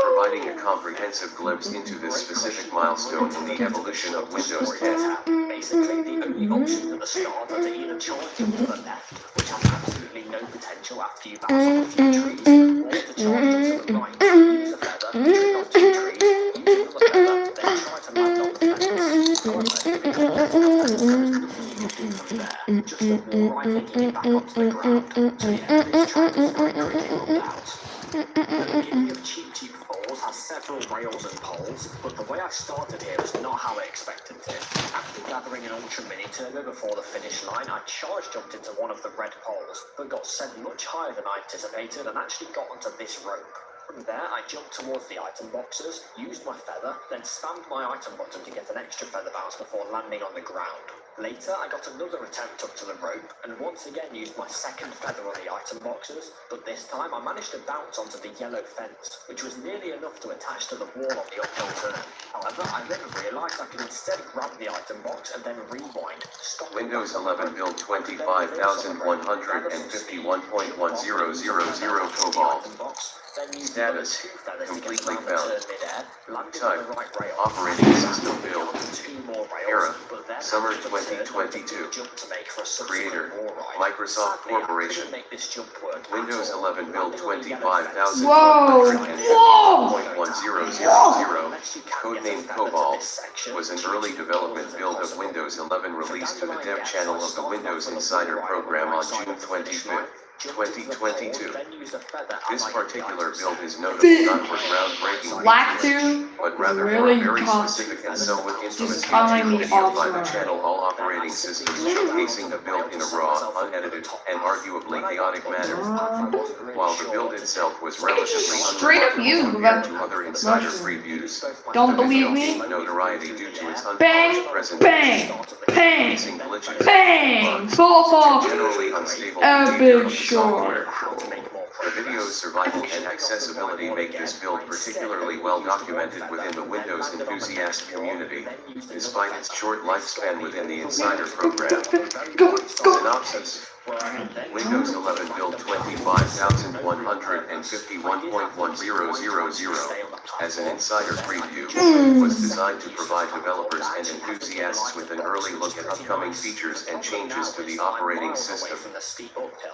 providing a comprehensive glimpse into this specific milestone in the evolution of Windows 10. Basically, the only option at the start are to either charge them to the left, which has absolutely no potential after you bounce off a few trees, or to charge them to the right, use a feather, pick up 2 trees, use another feather, then try to land on the fence. Just before I taking it back onto the ground. So yeah, this track is very quickly rolled out. The beginning of Cheap Falls has several rails and poles, but the way I started here is not how I expected to. After gathering an Ultra Mini Turbo before the finish line, I charge jumped into one of the red poles, but got sent much higher than I anticipated and actually got onto this rope. From there, I jumped towards the item boxes, used my feather, then spammed my item button to get an extra feather bounce before landing on the ground. Later, I got another attempt up to the rope, and once again used my second feather on the item boxes, but this time I managed to bounce onto the yellow fence, which was nearly enough to attach to the wall on the uphill turn. However, I then realised I could instead grab the item box and then rewind, stopping Windows 11 build 25151.1000 Cobalt. Status, completely found. Type, operating system build. Era, summer 2022. Creator, Microsoft Corporation. Windows 11 build 25151.1000. Codename Cobalt, was an early development build of Windows 11 released to the dev channel of the Windows Insider program on June 25th. 2022. This particular build is notable not for groundbreaking features, but rather really for very can't specific and somewhat infamous just find me video by the also. channel All Operating Systems, showcasing the build in a raw, unedited, and arguably chaotic manner. While the build itself was relatively Straight up you, compared to other insider previews, Don't the believe video me? gained notoriety due to its Bang, unpolished presentation, bang, bang, facing glitches, bang, bugs, fall off. generally unstable A behavior big of the short. software. The video's survival and accessibility make this build particularly well documented within the Windows enthusiast community, despite its short lifespan within the Insider program. Go, go. Synopsis. Windows 11 build 25151.1000 as an insider preview was designed to provide developers and enthusiasts with an early look at upcoming features and changes to the operating system.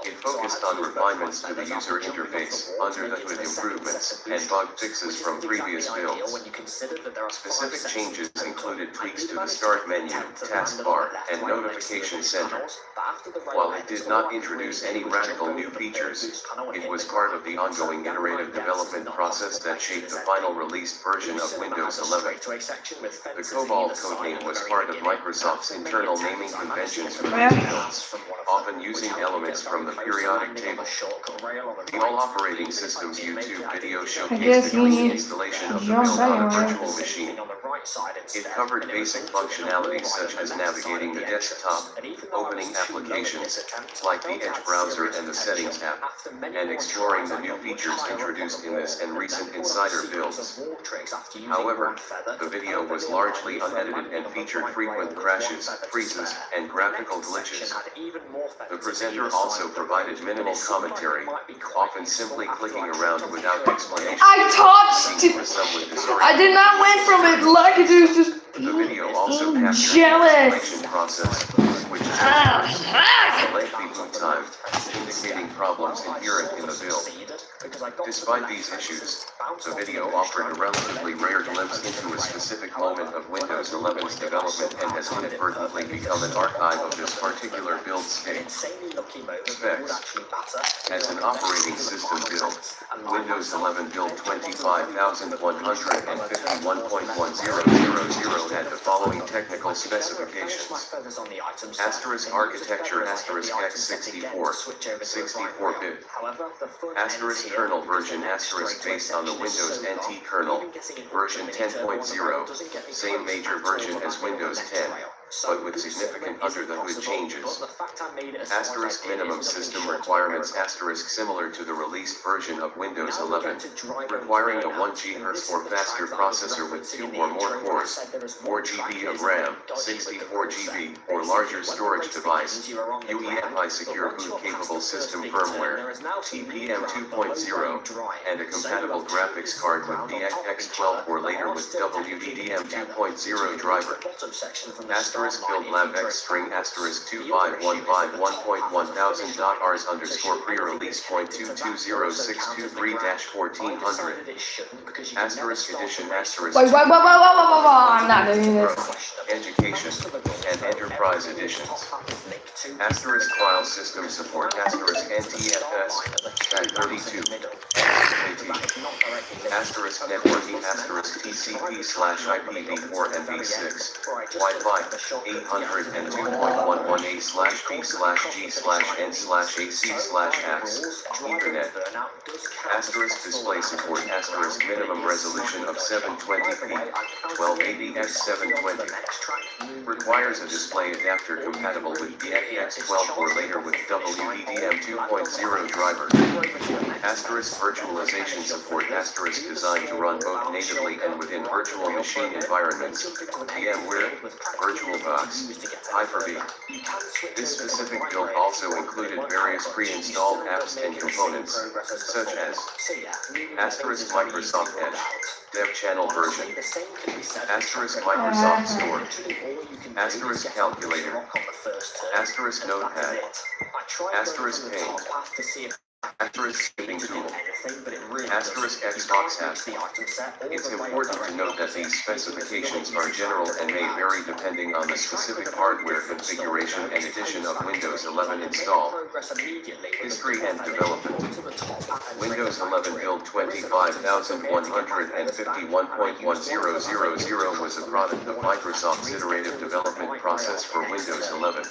It focused on refinements to the user interface, under the hood improvements, and bug fixes from previous builds. Specific changes included tweaks to the start menu, taskbar, and notification center. While it did not introduce any radical new features, it was part of the ongoing iterative development process that shaped the final released version of Windows 11. The Cobalt codename was part of Microsoft's internal naming conventions for builds, often using elements from the periodic table. The All Operating Systems YouTube video showcased the complete installation of the build on a virtual machine. It covered basic functionalities such as navigating the desktop, opening applications, like the Edge browser and the Settings app, and exploring the new features introduced in this and recent Insider builds. However, the video was largely unedited and featured frequent crashes, freezes, and graphical glitches. The presenter also provided minimal commentary, often simply clicking around without explanation. I touched leaving it. some with disorientation. I did not went from it like it was just The video also captured the jealous. installation process, which is Ah, a lengthy boot time, indicating problems inherent in the build. because I got Despite these issues, the video offered a relatively rare glimpse into a specific moment of Windows 11's development and has inadvertently become an archive of this particular build state. Specs. As an operating system build, Windows 11 build 25,151.1000 had the following technical specifications. Asterisk architecture asterisk x64, 64-bit. Asterisk kernel version asterisk based on the Windows NT kernel, version 10.0, same major version as Windows 10, but with significant under-the-hood changes. Asterisk minimum system requirements asterisk similar to the released version of Windows 11, requiring a 1 GHz or faster processor with 2 or more cores, 4 GB of RAM, 64 GB, or larger storage device, UEFI secure boot capable system firmware, TPM 2.0, and a compatible graphics card with DirectX 12 or later with WDDM 2.0 driver. Asterisk build lab x string asterisk 25151.1000.rs underscore pre-release .2206223-1400. Asterisk edition asterisk Wait, I'm not doing this. education and enterprise editions. Asterisk file system support asterisk NTFS FAT32 asterisk networking asterisk TCP/IPv4 and v6 Wi-Fi 802.118/p/g/n/ac/ax Ethernet asterisk display support asterisk minimum resolution of 720p 1280x720 requires a display adapter compatible with DirectX 12 or later with WDDM 2.0 driver. Asterisk virtualization support asterisk designed to run both natively and within virtual machine environments, VMware, VirtualBox, Hyper-V. This specific build also included various pre-installed apps and components, such as asterisk Microsoft Edge, Dev Channel version, asterisk Microsoft Store, asterisk Calculator, asterisk Notepad, asterisk Paint, asterisk Shaping Tool, asterisk Xbox app. It's important to note that these specifications are general and may vary depending on the specific hardware configuration and edition of Windows 11 installed. History and development. Windows 11 build 25,151.1000 was a product of Microsoft's iterative development process for Windows 11.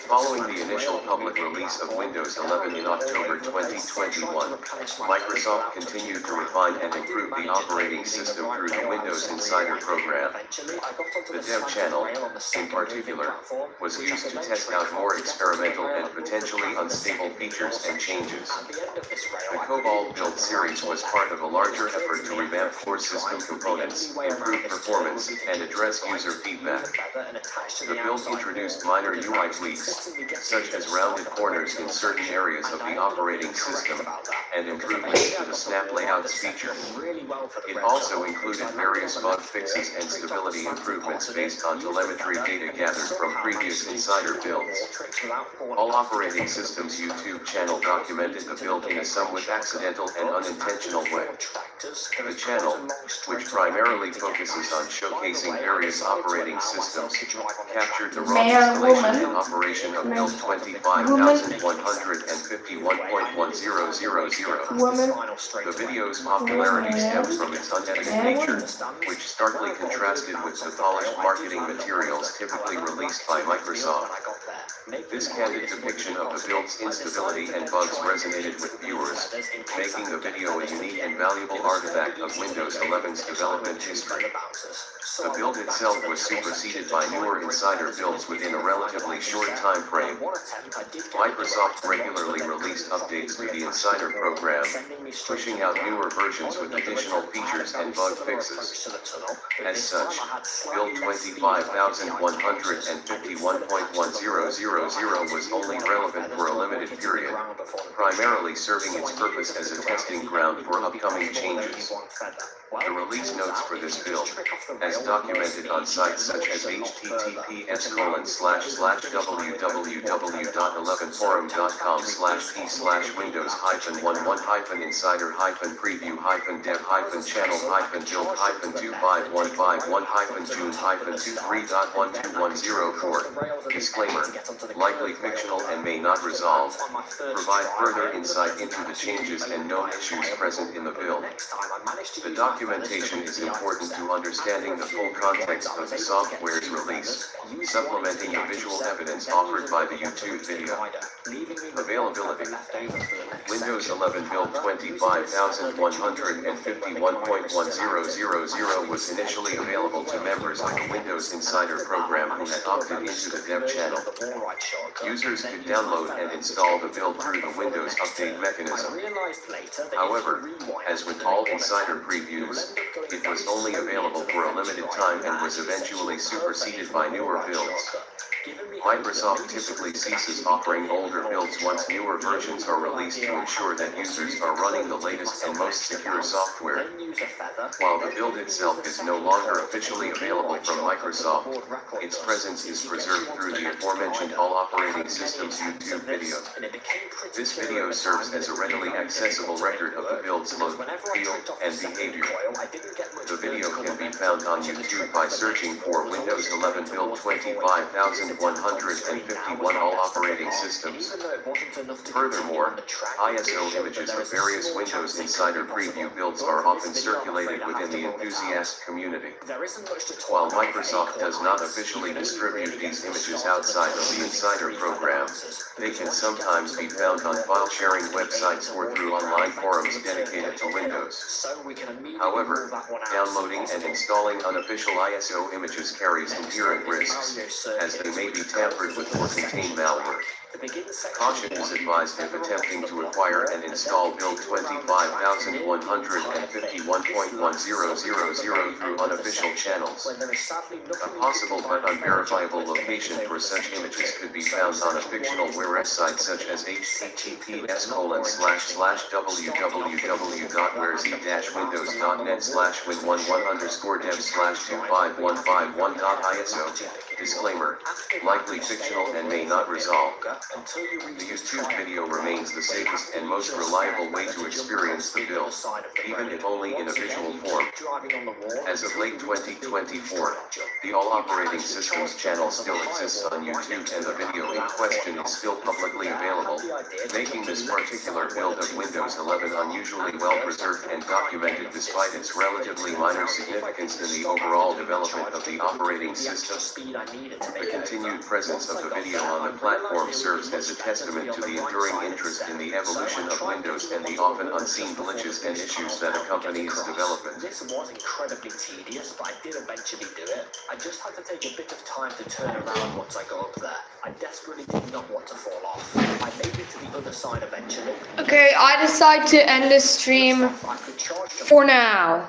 Following the initial public release of Windows 11 in October 2021, Microsoft continued to refine and improve the operating system through the Windows Insider program. The Dev Channel, in particular, was used to test out more experimental and potentially unstable features and changes. The Cobalt build series was part of a larger effort to revamp core system components, improve performance, and address user feedback. The build introduced minor UI tweaks, such as rounded corners in certain areas of the operating system, and improvements to the snap layouts feature. It also included various bug fixes and stability improvements based on telemetry data gathered from previous Insider builds. All operating systems YouTube channel documented the build in a somewhat accidental and unintentional way. The channel, which primarily focuses on showcasing various operating systems, captured the raw installation and operation of build 25,151.1000. The video's popularity stemmed from its unedited nature, which starkly contrasted with the polished marketing materials typically released by Microsoft. This candid depiction of the build's instability and bugs resonated with viewers, making the video a unique and valuable artifact of Windows 11's development history. The build itself was superseded by newer Insider builds within a relatively short time frame. Microsoft regularly released updates to the Insider program, pushing out newer versions with additional features and bug fixes. As such, build 25,151.1000 was only relevant for a limited period, primarily serving its purpose as a testing ground for upcoming changes. The release notes for this build, as documented on sites such as https://www.11forum.com/p/windows-11-dev-preview-dev-23115-dev-2.121.10.4. Disclaimer: likely fictional and may not resolve. Provide further insight into the changes and known issues present in the build. The documentation is important to understanding the full context of the software's release, supplementing the visual evidence offered by the YouTube video. Availability: Windows 11 build 25151.10.000 was initially available to members of the Windows Insider program who had opted into the dev channel. Users could download and install the build through the Windows Update mechanism. However, as with all Insider previews, it was only available for a limited time and was eventually superseded by newer builds. Microsoft typically ceases offering older builds once newer versions are released to ensure that users are running the latest and most secure software. While the build itself is no longer officially available from Microsoft, its presence is preserved through the aforementioned All Operating Systems YouTube video. This video serves as a readily accessible record of the build's look, feel, and behavior. The video can be found on YouTube by searching for Windows 11 Build 25151 All Operating Systems. Furthermore, ISO images of various Windows Insider preview builds are often circulated within the enthusiast community. While Microsoft does not officially distribute these images outside of the Insider program, they can sometimes be found on file-sharing websites or through online forums dedicated to Windows. However, downloading and installing unofficial ISO images carries inherent risks, as they may be tampered with or contain malware. Caution is advised if attempting to acquire and install build 25151.10.000 through unofficial channels. A possible but unverifiable location for such images could be found on a fictional website such as https://www.wherezy-win11_dev/25151.iso. Disclaimer: likely fictional and may not resolve. The YouTube video remains the safest and most reliable way to experience the build, even if only in a visual form. As of late 2024, the All Operating Systems channel still exists on YouTube and the video in question is still publicly available, making this particular build of Windows 11 unusually well preserved and documented despite its relatively minor significance in the overall development of the operating system. The continued presence of the video on the platform serves as a testament to the enduring interest in the evolution of Windows and the often unseen glitches and issues that accompany its development. This was incredibly tedious, but I did eventually do it. I just had to take a bit of time to turn around once I got up there. I desperately did not want to fall off. I made it to the other side eventually. Okay, I decide to end this stream for now.